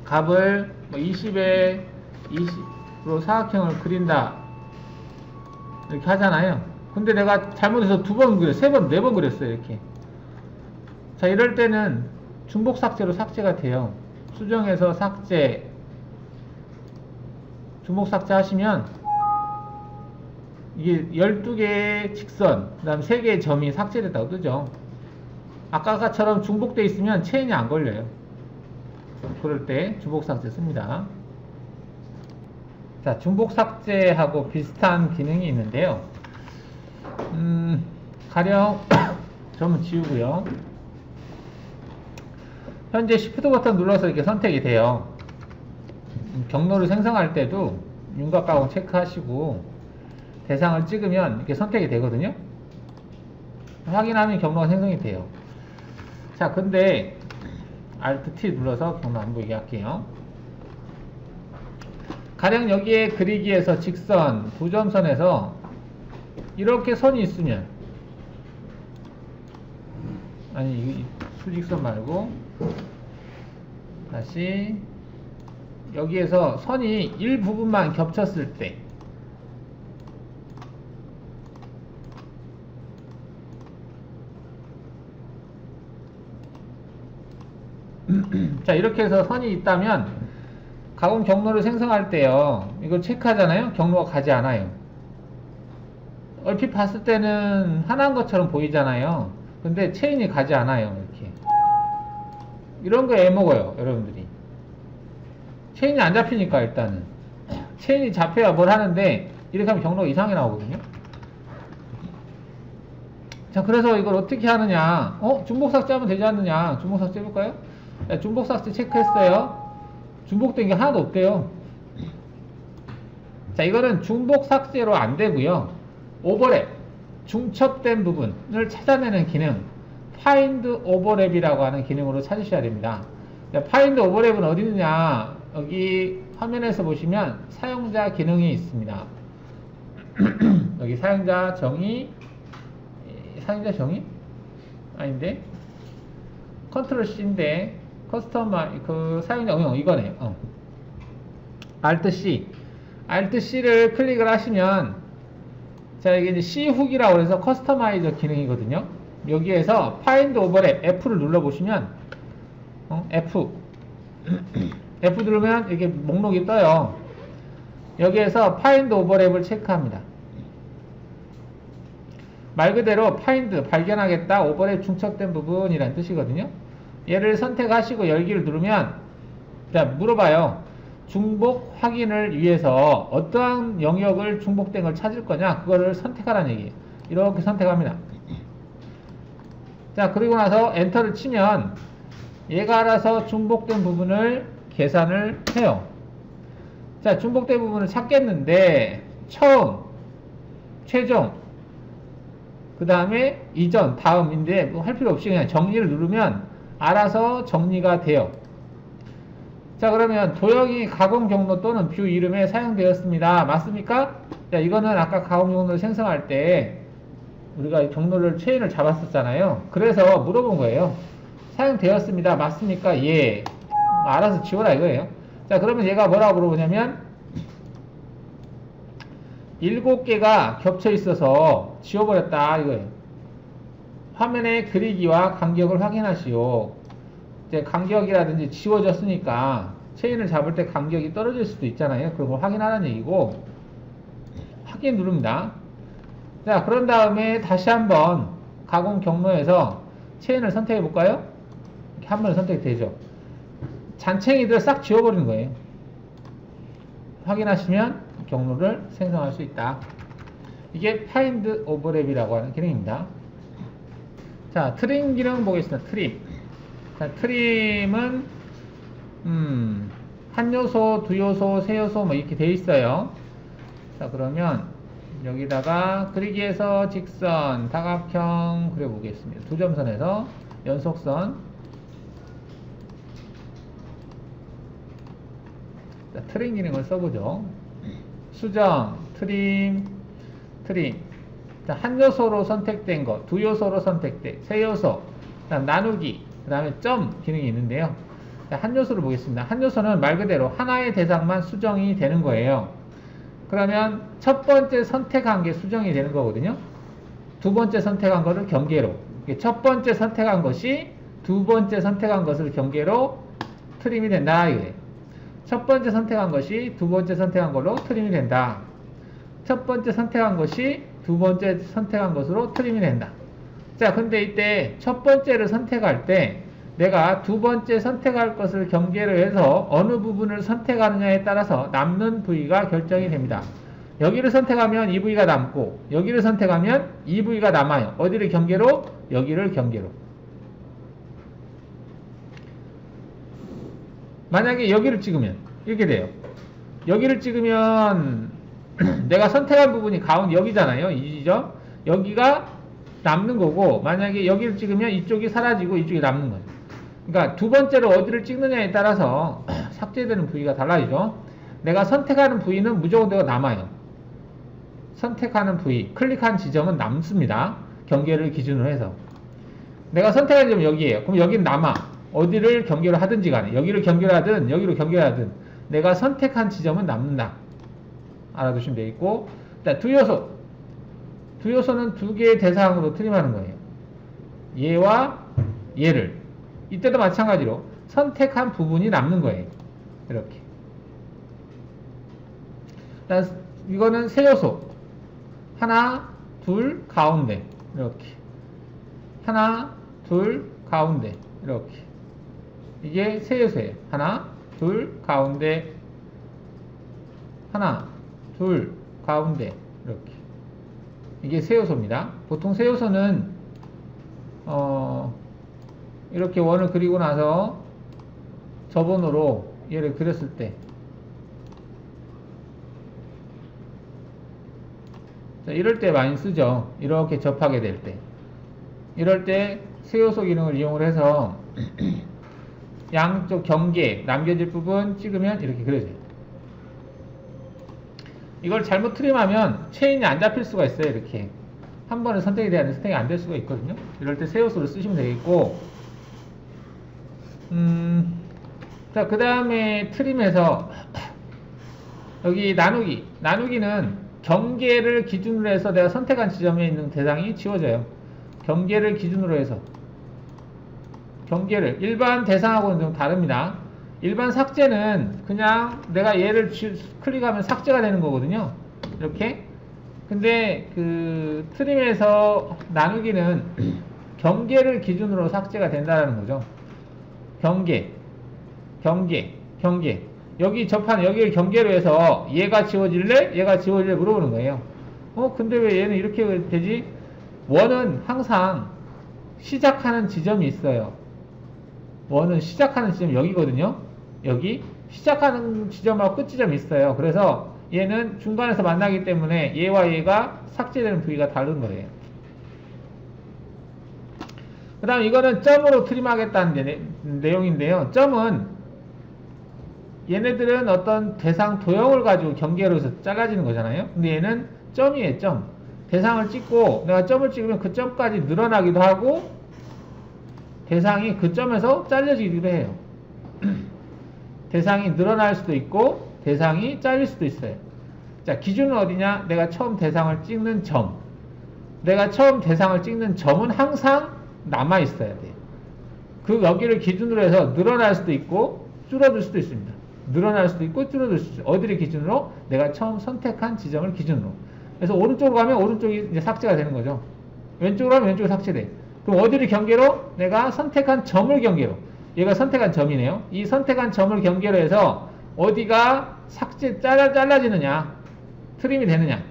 값을 뭐 20에 20으로 사각형을 그린다 이렇게 하잖아요. 근데 내가 잘못해서 2번 그렸어요, 3번, 4번 그렸어요. 이렇게. 자, 이럴 때는 중복 삭제로 삭제가 돼요. 수정해서 삭제, 중복 삭제 하시면 이게 12개의 직선, 그 다음 3개의 점이 삭제됐다고 뜨죠. 아까처럼 중복되어 있으면 체인이 안 걸려요. 그럴 때 중복 삭제 씁니다. 자, 중복 삭제하고 비슷한 기능이 있는데요. 가령 점은 지우고요. 현재 Shift 버튼 눌러서 이렇게 선택이 돼요. 경로를 생성할 때도 윤곽 가공 체크하시고 대상을 찍으면 이렇게 선택이 되거든요. 확인하면 경로가 생성이 돼요. 자, 근데 Alt T 눌러서 경로 안 보이게 할게요. 가령 여기에 그리기에서 직선, 도점선에서 이렇게 선이 있으면, 아니 수직선 말고 다시 여기에서 선이 일부분만 겹쳤을 때, 자, 이렇게 해서 선이 있다면 가공 경로를 생성할 때요, 이걸 체크하잖아요. 경로가 가지 않아요. 얼핏 봤을 때는 하나인 것처럼 보이잖아요. 근데 체인이 가지 않아요. 이렇게 이런 거 애먹어요, 여러분들이. 체인이 안 잡히니까. 일단은 체인이 잡혀야 뭘 하는데, 이렇게 하면 경로가 이상하게 나오거든요. 자, 그래서 이걸 어떻게 하느냐, 중복삭제 하면 되지 않느냐. 중복삭제 해볼까요? 네, 중복삭제 체크했어요. 중복된 게 하나도 없대요. 자, 이거는 중복삭제로 안 되고요, 오버랩, 중첩된 부분을 찾아내는 기능, 파인드 오버랩이라고 하는 기능으로 찾으셔야 됩니다. 파인드 오버랩은 어디 있느냐, 여기 화면에서 보시면 사용자 기능이 있습니다. 여기 사용자 정의 아닌데, 컨트롤 C인데 커스터마이즈 사용자 이거네요. Alt C를 클릭을 하시면, 자, 이게 이제 C 훅이라고 해서 커스터마이저 기능이거든요. 여기에서 파인드 오버랩 F를 눌러보시면, F 누르면 이렇게 목록이 떠요. 여기에서 파인드 오버랩을 체크합니다. 말 그대로 파인드, 발견하겠다, 오버랩 중첩된 부분이란 뜻이거든요. 얘를 선택하시고 열기를 누르면, 자, 물어봐요. 중복 확인을 위해서 어떠한 영역을 중복된 걸 찾을 거냐, 그거를 선택하라는 얘기예요. 이렇게 선택합니다. 자, 그리고 나서 엔터를 치면 얘가 알아서 중복된 부분을 계산을 해요. 자, 중복된 부분을 찾겠는데, 처음, 최종, 그 다음에 이전, 다음인데 뭐 할 필요 없이 그냥 정리를 누르면 알아서 정리가 돼요. 자, 그러면 도형이 가공 경로 또는 뷰 이름에 사용되었습니다. 맞습니까? 자, 이거는 아까 가공 경로를 생성할 때 우리가 경로를 체인을 잡았었잖아요. 그래서 물어본 거예요. 사용되었습니다. 맞습니까? 예. 알아서 지워라 이거예요. 자, 그러면 얘가 뭐라고 물어보냐면, 7개가 겹쳐 있어서 지워버렸다 이거예요. 화면의 그리기와 간격을 확인하시오. 이제 간격이라든지 지워졌으니까 체인을 잡을 때 간격이 떨어질 수도 있잖아요. 그런 걸 확인하라는 얘기고, 확인 누릅니다. 자, 그런 다음에 다시 한번 가공 경로에서 체인을 선택해 볼까요? 이렇게 한 번에 선택이 되죠. 잔챙이들 싹 지워버리는 거예요. 확인하시면 경로를 생성할 수 있다. 이게 파인드 오버랩이라고 하는 기능입니다. 자, 트림 기능 보겠습니다. 트림. 자, 트림은 한 요소, 두 요소, 세 요소 뭐 이렇게 돼 있어요. 자, 그러면 여기다가 그리기에서 직선, 다각형 그려보겠습니다. 두 점선에서 연속선. 자, 트림 기능을 써보죠. 수정, 트림. 자, 한 요소로 선택된 거, 두 요소로 선택된, 세 요소, 그다음 나누기, 그 다음에 점 기능이 있는데요. 자, 한 요소를 보겠습니다. 한 요소는 말 그대로 하나의 대상만 수정이 되는 거예요. 그러면 첫 번째 선택한 게 수정이 되는 거거든요. 두 번째 선택한 거를 경계로, 첫 번째 선택한 것이 두 번째 선택한 것을 경계로 트림이 된다 이거예요. 첫 번째 선택한 것이 두 번째 선택한 걸로 트림이 된다. 첫 번째 선택한 것이 두 번째 선택한 것으로 트림이 된다. 자, 근데 이때 첫 번째를 선택할 때 내가 두 번째 선택할 것을 경계로 해서 어느 부분을 선택하느냐에 따라서 남는 부위가 결정이 됩니다. 여기를 선택하면 이 부위가 남고, 여기를 선택하면 이 부위가 남아요. 어디를 경계로? 여기를 경계로. 만약에 여기를 찍으면 이렇게 돼요. 여기를 찍으면 내가 선택한 부분이 가운데 여기잖아요. 이 지점. 여기가 남는 거고, 만약에 여기를 찍으면 이쪽이 사라지고 이쪽이 남는 거예요. 그러니까 두 번째로 어디를 찍느냐에 따라서 삭제되는 부위가 달라지죠. 내가 선택하는 부위는 무조건 내가 남아요. 선택하는 부위, 클릭한 지점은 남습니다. 경계를 기준으로 해서. 내가 선택한 지점은 여기에요. 그럼 여기는 남아. 어디를 경계로 하든지 간에, 여기를 경계로 하든 여기로 경계로 하든 내가 선택한 지점은 남는다. 알아두시면 되겠고, 두 요소. 두 요소는 두 개의 대상으로 트림하는 거예요. 얘와 얘를. 이때도 마찬가지로 선택한 부분이 남는 거예요. 이렇게. 이거는 세 요소. 하나, 둘, 가운데. 이렇게. 하나, 둘, 가운데. 이렇게. 이게 세 요소예요. 하나, 둘, 가운데. 하나, 둘, 가운데. 이렇게. 이게 세 요소입니다. 보통 세 요소는 이렇게 원을 그리고 나서 저번호로 얘를 그렸을 때, 자, 이럴 때 많이 쓰죠. 이렇게 접하게 될 때. 이럴 때 세요소 기능을 이용을 해서 양쪽 경계, 남겨질 부분 찍으면 이렇게 그려져요. 이걸 잘못 트림하면 체인이 안 잡힐 수가 있어요. 이렇게 한 번에 선택이 돼야 하는데 선택이 안 될 수가 있거든요. 이럴 때 세요소를 쓰시면 되겠고, 자, 그 다음에 트림에서 여기 나누기. 나누기는 경계를 기준으로 해서 내가 선택한 지점에 있는 대상이 지워져요. 경계를 기준으로 해서. 경계를. 일반 대상하고는 좀 다릅니다. 일반 삭제는 그냥 내가 얘를 클릭하면 삭제가 되는 거거든요. 이렇게. 근데 그 트림에서 나누기는 경계를 기준으로 삭제가 된다는 거죠. 경계. 여기 접한 여기를 경계로 해서 얘가 지워질래? 얘가 지워질래? 물어보는 거예요. 근데 왜 얘는 이렇게 되지? 원은 항상 시작하는 지점이 있어요. 원은 시작하는 지점이 여기거든요. 여기 시작하는 지점하고 끝 지점이 있어요. 그래서 얘는 중간에서 만나기 때문에 얘와 얘가 삭제되는 부위가 다른 거예요. 그 다음 이거는 점으로 트림하겠다는 내용인데요. 점은 얘네들은 어떤 대상 도형을 가지고 경계로 해서 잘라지는 거잖아요. 근데 얘는 점이에요. 점. 대상을 찍고 내가 점을 찍으면 그 점까지 늘어나기도 하고 대상이 그 점에서 잘려지기도 해요. 대상이 늘어날 수도 있고 대상이 잘릴 수도 있어요. 자, 기준은 어디냐? 내가 처음 대상을 찍는 점. 내가 처음 대상을 찍는 점은 항상 남아 있어야 돼요. 그 여기를 기준으로 해서 늘어날 수도 있고 줄어들 수도 있습니다. 늘어날 수도 있고 줄어들 수도 있어요. 어디를 기준으로? 내가 처음 선택한 지점을 기준으로. 그래서 오른쪽으로 가면 오른쪽이 이제 삭제가 되는 거죠. 왼쪽으로 하면 왼쪽이 삭제돼. 그럼 어디를 경계로? 내가 선택한 점을 경계로. 얘가 선택한 점이네요. 이 선택한 점을 경계로 해서 어디가 잘라지느냐, 트림이 되느냐.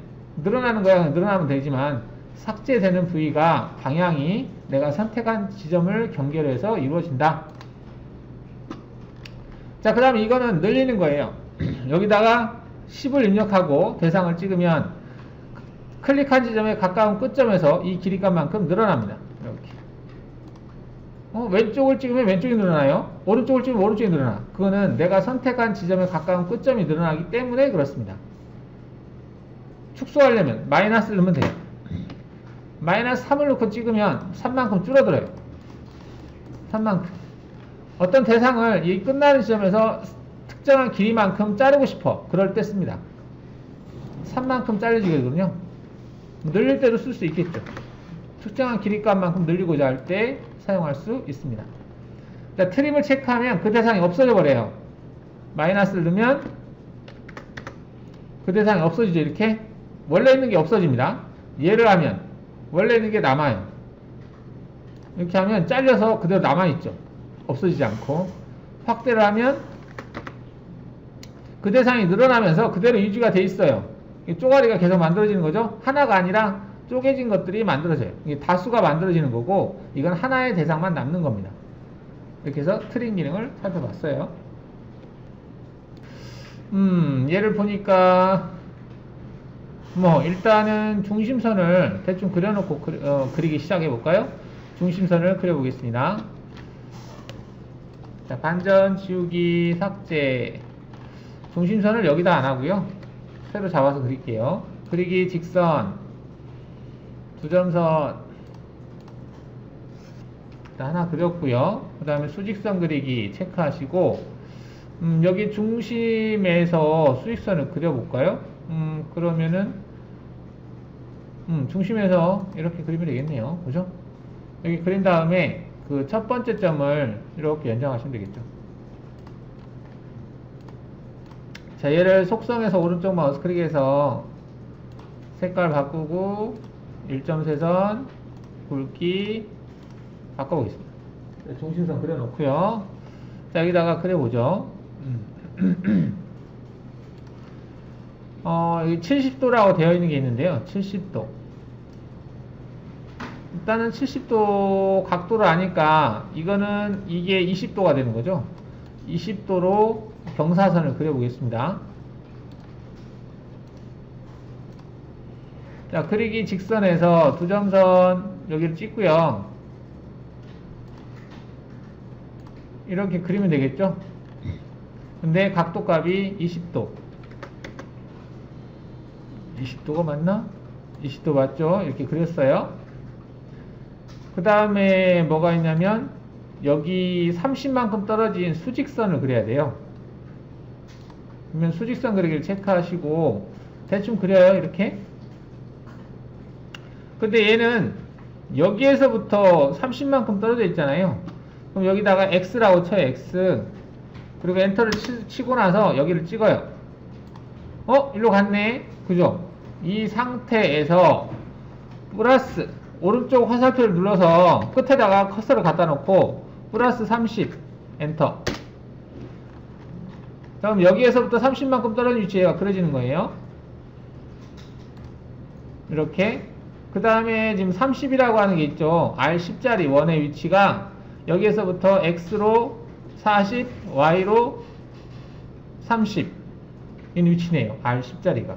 늘어나는 거야 늘어나면 되지만 삭제되는 부위가 방향이 내가 선택한 지점을 경계로 해서 이루어진다. 자, 그 다음에 이거는 늘리는 거예요. 여기다가 10을 입력하고 대상을 찍으면 클릭한 지점에 가까운 끝점에서 이 길이감만큼 늘어납니다. 이렇게. 왼쪽을 찍으면 왼쪽이 늘어나요. 오른쪽을 찍으면 오른쪽이 늘어나. 그거는 내가 선택한 지점에 가까운 끝점이 늘어나기 때문에 그렇습니다. 축소하려면 마이너스를 넣으면 돼요. 마이너스 3을 넣고 찍으면 3만큼 줄어들어요. 3만큼. 어떤 대상을 이 끝나는 지점에서 특정한 길이만큼 자르고 싶어. 그럴 때 씁니다. 3만큼 잘려지거든요. 늘릴 때도 쓸 수 있겠죠. 특정한 길이값만큼 늘리고자 할 때 사용할 수 있습니다. 자, 트림을 체크하면 그 대상이 없어져 버려요. 마이너스를 넣으면 그 대상이 없어지죠. 이렇게 원래 있는 게 없어집니다. 얘를 하면 원래 있는 게 남아요. 이렇게 하면 잘려서 그대로 남아있죠. 없어지지 않고. 확대를 하면 그 대상이 늘어나면서 그대로 유지가 돼 있어요. 쪼가리가 계속 만들어지는 거죠. 하나가 아니라 쪼개진 것들이 만들어져요. 이게 다수가 만들어지는 거고 이건 하나의 대상만 남는 겁니다. 이렇게 해서 트림 기능을 살펴봤어요. 얘를 보니까 뭐 일단은 중심선을 대충 그려놓고 그리기 시작해 볼까요? 중심선을 그려보겠습니다. 자, 반전, 지우기, 삭제. 중심선을 여기다 안 하고요. 새로 잡아서 그릴게요. 그리기 직선, 두점선 하나 그렸고요. 그 다음에 수직선 그리기 체크하시고 여기 중심에서 수직선을 그려볼까요? 그러면은 중심에서 이렇게 그리면 되겠네요. 그죠? 여기 그린 다음에 그 첫 번째 점을 이렇게 연장하시면 되겠죠. 자, 얘를 속성에서 오른쪽 마우스 클릭해서 색깔 바꾸고 1.세선 굵기 바꿔보겠습니다. 중심선 그려놓고요. 자, 여기다가 그려보죠. 여기 70도라고 되어 있는 게 있는데요. 70도. 일단은 70도 각도를 아니까 이게 20도가 되는 거죠. 20도로 경사선을 그려보겠습니다. 자, 그리기 직선에서 두점선 여기를 찍고요. 이렇게 그리면 되겠죠. 근데 각도 값이 20도. 20도가 맞나? 20도 맞죠? 이렇게 그렸어요. 그 다음에 뭐가 있냐면 여기 30만큼 떨어진 수직선을 그려야 돼요. 그러면 수직선 그리기를 체크하시고 대충 그려요. 이렇게. 근데 얘는 여기에서부터 30만큼 떨어져 있잖아요. 그럼 여기다가 X라고 쳐요. X. 그리고 엔터를 치고 나서 여기를 찍어요. 일로 갔네. 그죠? 이 상태에서 플러스 오른쪽 화살표를 눌러서 끝에다가 커서를 갖다 놓고 플러스 30 엔터. 그럼 여기에서부터 30만큼 떨어진 위치가 그려지는 거예요. 이렇게. 그 다음에 지금 30이라고 하는 게 있죠. R10짜리 원의 위치가 여기에서부터 X로 40, Y로 30 이 위치네요. R10짜리가.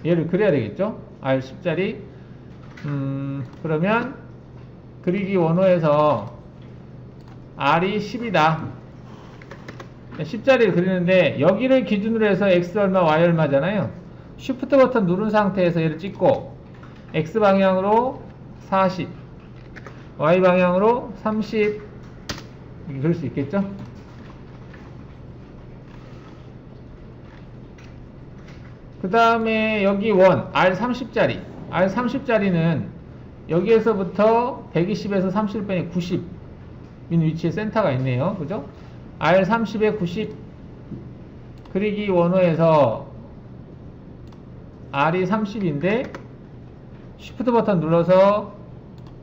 얘를 그려야 되겠죠. R10짜리. 그러면 그리기 원호에서 R이 10이다. 10짜리를 그리는데 여기를 기준으로 해서 X 얼마, Y 얼마잖아요. Shift 버튼 누른 상태에서 얘를 찍고 X 방향으로 40, Y 방향으로 30 이렇게 그릴 수 있겠죠? 그 다음에 여기 원 R30짜리 R30짜리는 여기에서부터 120에서 30을 빼니 90 인 위치에 센터가 있네요. 그죠? R30에 90 그리기 원호에서 R이 30인데 Shift 버튼 눌러서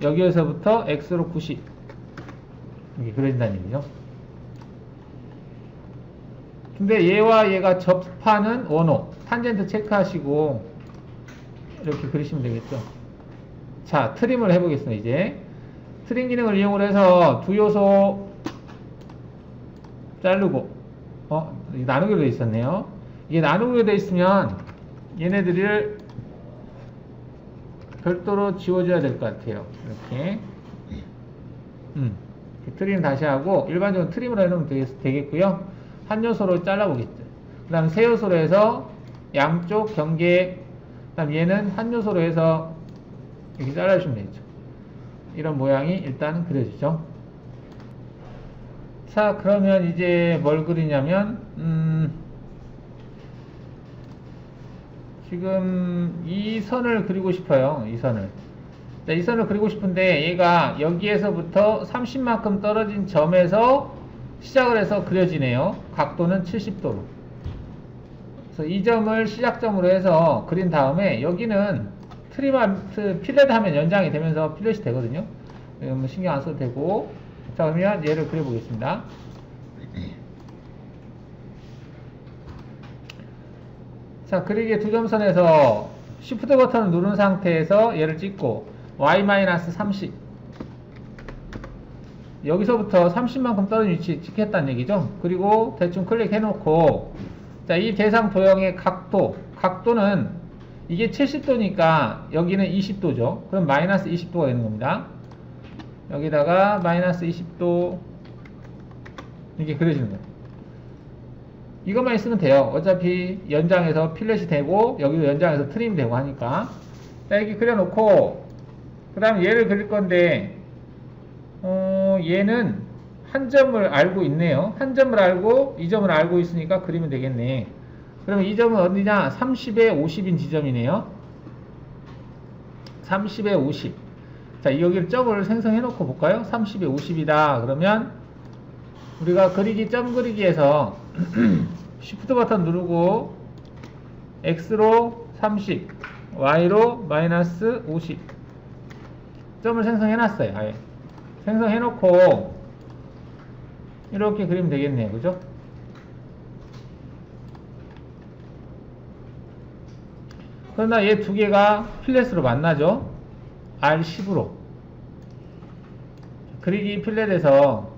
여기에서부터 X로 90 이렇게 그려진다는 얘기죠. 근데 얘와 얘가 접하는 원호 탄젠트 체크하시고 이렇게 그리시면 되겠죠. 자, 트림을 해보겠습니다. 이제 트림 기능을 이용을 해서 두 요소 자르고 나누기로 되어 있었네요. 이게 나누기로 되어 있으면 얘네들을 별도로 지워줘야 될 것 같아요. 이렇게 트림 다시 하고 일반적으로 트림을 해놓으면 되겠고요. 한 요소로 잘라보겠죠. 그 다음 세 요소로 해서 양쪽 경계, 그 다음 얘는 한 요소로 해서 이렇게 잘라주시면 되겠죠. 이런 모양이 일단 그려지죠. 자, 그러면 이제 뭘 그리냐면 지금 이 선을 그리고 싶어요. 이 선을. 자, 이 선을 그리고 싶은데 얘가 여기에서부터 30만큼 떨어진 점에서 시작을 해서 그려지네요. 각도는 70도로. 그래서 이 점을 시작점으로 해서 그린 다음에 여기는 필렛 하면 연장이 되면서 필렛이 되거든요. 뭐 신경 안 써도 되고. 자, 그러면 얘를 그려보겠습니다. 자, 그리기의 두 점선에서 Shift 버튼을 누른 상태에서 얘를 찍고 Y-30 여기서부터 30만큼 떨어진 위치 찍겠다는 얘기죠. 그리고 대충 클릭해 놓고, 자, 이 대상 도형의 각도는 이게 70도니까 여기는 20도죠. 그럼 마이너스 20도가 되는 겁니다. 여기다가 마이너스 20도 이렇게 그려지는 거예요. 이것만 있으면 돼요. 어차피 연장해서 필렛이 되고 여기도 연장해서 트림이 되고 하니까. 자, 이렇게 그려놓고 그 다음에 얘를 그릴 건데 얘는 한 점을 알고 있네요. 한 점을 알고 이 점을 알고 있으니까 그리면 되겠네. 그러면 이 점은 어디냐? 30에 50인 지점이네요. 30에 50. 자, 여기를 점을 생성해 놓고 볼까요? 30에 50이다. 그러면 우리가 점 그리기에서 Shift 버튼 누르고 X로 30, Y로 마이너스 50 점을 생성해 놨어요. 아예 생성해 놓고 이렇게 그리면 되겠네요. 그죠? 그러나 얘 두 개가 필렛으로 만나죠. R10으로 그리기 필렛에서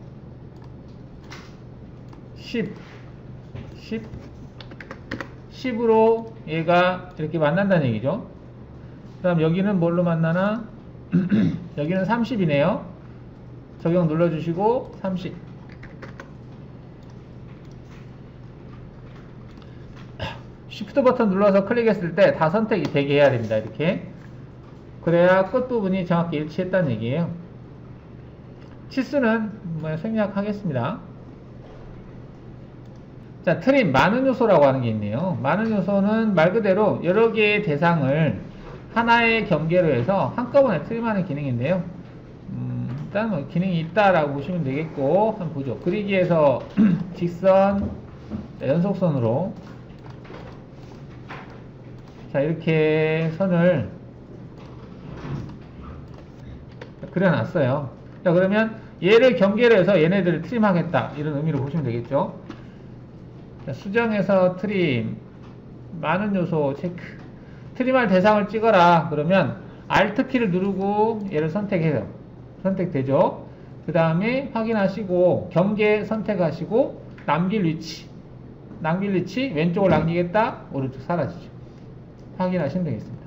10으로 얘가 이렇게 만난다는 얘기죠. 그 다음 여기는 뭘로 만나나? 여기는 30이네요. 적용 눌러주시고 30. Shift 버튼 눌러서 클릭했을 때 다 선택이 되게 해야 됩니다. 이렇게. 그래야 끝부분이 정확히 일치했다는 얘기예요. 치수는 생략하겠습니다. 자, 트림, 많은 요소라고 하는 게 있네요. 많은 요소는 말 그대로 여러 개의 대상을 하나의 경계로 해서 한꺼번에 트림하는 기능인데요. 일단 뭐 기능이 있다라고 보시면 되겠고, 한번 보죠. 그리기에서 직선, 연속선으로 자, 이렇게 선을 그려놨어요. 자, 그러면 얘를 경계로 해서 얘네들을 트림하겠다, 이런 의미로 보시면 되겠죠. 자, 수정에서 트림, 많은 요소 체크. 트림할 대상을 찍어라. 그러면 Alt키를 누르고 얘를 선택해요. 선택되죠. 그 다음에 확인하시고 경계 선택하시고 남길 위치 왼쪽을 남기겠다, 오른쪽 사라지죠. 확인하시면 되겠습니다.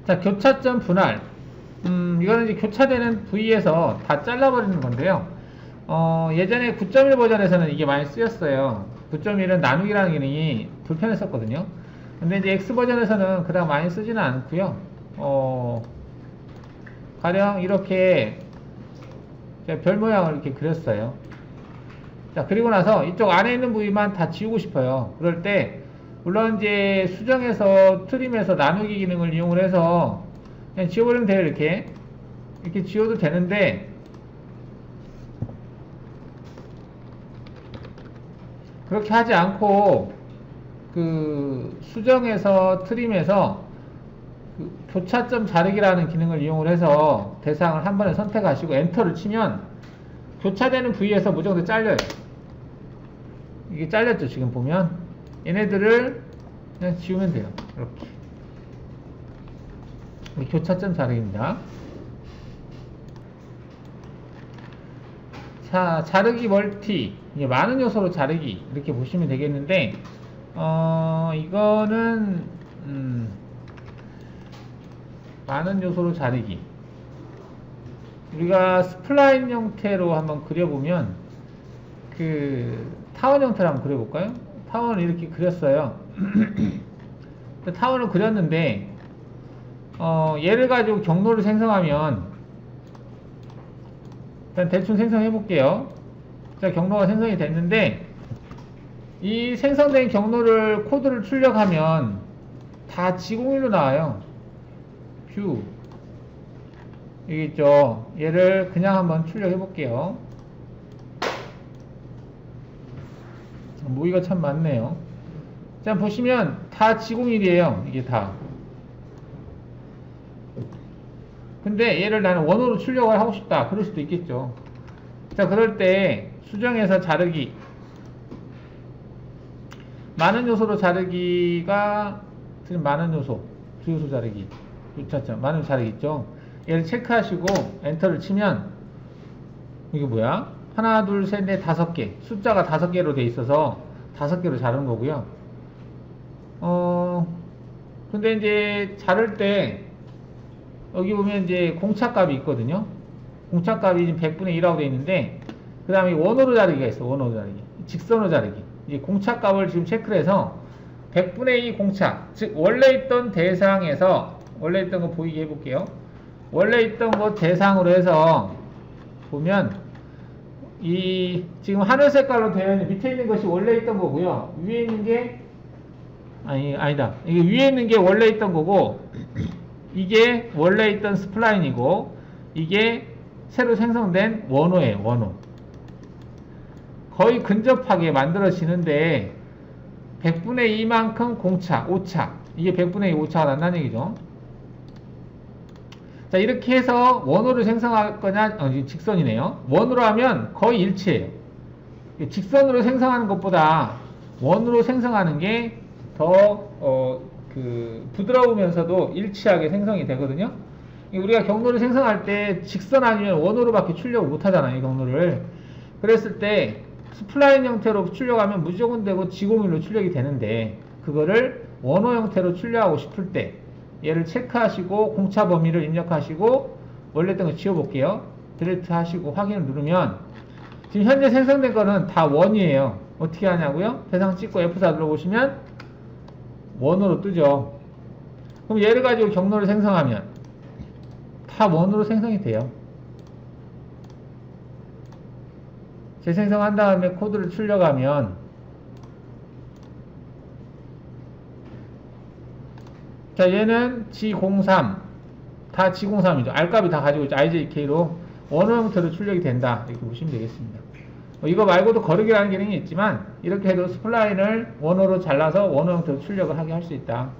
자, 교차점 분할. 이거는 이제 교차되는 부위에서 다 잘라버리는 건데요. 예전에 9.1 버전에서는 이게 많이 쓰였어요. 9.1은 나누기라는 기능이 불편했었거든요. 근데 이제 X 버전에서는 그다음 많이 쓰지는 않고요. 가령 이렇게 별 모양을 이렇게 그렸어요. 자, 그리고 나서 이쪽 안에 있는 부위만 다 지우고 싶어요. 그럴 때 물론 이제 수정해서 트림에서 나누기 기능을 이용을 해서 그냥 지워버리면 돼요. 이렇게 지워도 되는데, 그렇게 하지 않고 그 수정해서 트림에서 그 교차점 자르기라는 기능을 이용을 해서 대상을 한 번에 선택하시고 엔터를 치면 교차되는 부위에서 무조건 잘려요. 이게 잘렸죠. 지금 보면 얘네들을 그냥 지우면 돼요. 이렇게. 교차점 자르기입니다. 자, 자르기 멀티, 이게 많은 요소로 자르기, 이렇게 보시면 되겠는데, 이거는 많은 요소로 자르기, 우리가 스플라인 형태로 한번 그려보면, 그 타원 형태로 한번 그려볼까요? 타원을 이렇게 그렸어요. 타원을 그렸는데 얘를 가지고 경로를 생성하면, 일단 대충 생성해 볼게요. 자, 경로가 생성이 됐는데 이 생성된 경로를 코드를 출력하면 다 지공일로 나와요. 뷰 여기 있죠. 얘를 그냥 한번 출력해 볼게요. 모의가 참 많네요. 자, 보시면 다 지공일이에요. 이게 다. 근데 얘를 나는 원으로 출력을 하고 싶다, 그럴 수도 있겠죠. 자, 그럴 때 수정해서 자르기, 많은 요소로 자르기가 많은 요소, 두 요소 자르기, 유차점 많은 자르기 있죠. 얘를 체크하시고 엔터를 치면 이게 뭐야? 하나, 둘, 셋, 넷, 5개. 숫자가 5개로 돼 있어서 5개로 자른 거고요. 근데 이제 자를 때 여기 보면 이제 공차값이 있거든요. 공차값이 지금 100분의 1하고 돼 있는데 그 다음에 원으로 자르기가 있어. 원으로 자르기. 직선으로 자르기. 이제 공차값을 지금 체크를 해서 100분의 2 공차. 즉 원래 있던 대상에서 원래 있던 거 보이게 해볼게요. 원래 있던 거 대상으로 해서 보면 이 지금 하늘 색깔로 되어 있는 밑에 있는 것이 원래 있던 거고요. 위에 있는 게 아니다. 이게 위에 있는 게 원래 있던 거고 이게 원래 있던 스플라인이고 이게 새로 생성된 원호예요. 원호. 거의 근접하게 만들어지는데 100분의 2만큼 공차, 오차. 이게 100분의 2 오차가 난다는 얘기죠. 자, 이렇게 해서 원호를 생성할 거냐, 직선이네요. 원으로 하면 거의 일치해요. 직선으로 생성하는 것보다 원으로 생성하는 게 더, 부드러우면서도 일치하게 생성이 되거든요. 우리가 경로를 생성할 때 직선 아니면 원으로밖에 출력을 못 하잖아요, 이 경로를. 그랬을 때 스플라인 형태로 출력하면 무조건 되고 지공일로 출력이 되는데, 그거를 원호 형태로 출력하고 싶을 때, 얘를 체크하시고 공차 범위를 입력하시고 원래 있던 거 지워볼게요. 딜리트 하시고 확인을 누르면 지금 현재 생성된 거는 다 원이에요. 어떻게 하냐고요? 대상 찍고 F4 눌러보시면 원으로 뜨죠. 그럼 얘를 가지고 경로를 생성하면 다 원으로 생성이 돼요. 재생성한 다음에 코드를 출력하면 자, 얘는 G03 다 G03이죠. R값이 다 가지고 있죠. IJK로 원호 형태로 출력이 된다. 이렇게 보시면 되겠습니다. 이거 말고도 거르기라는 기능이 있지만 이렇게 해도 스플라인을 원호로 잘라서 원호 형태로 출력을 하게 할 수 있다.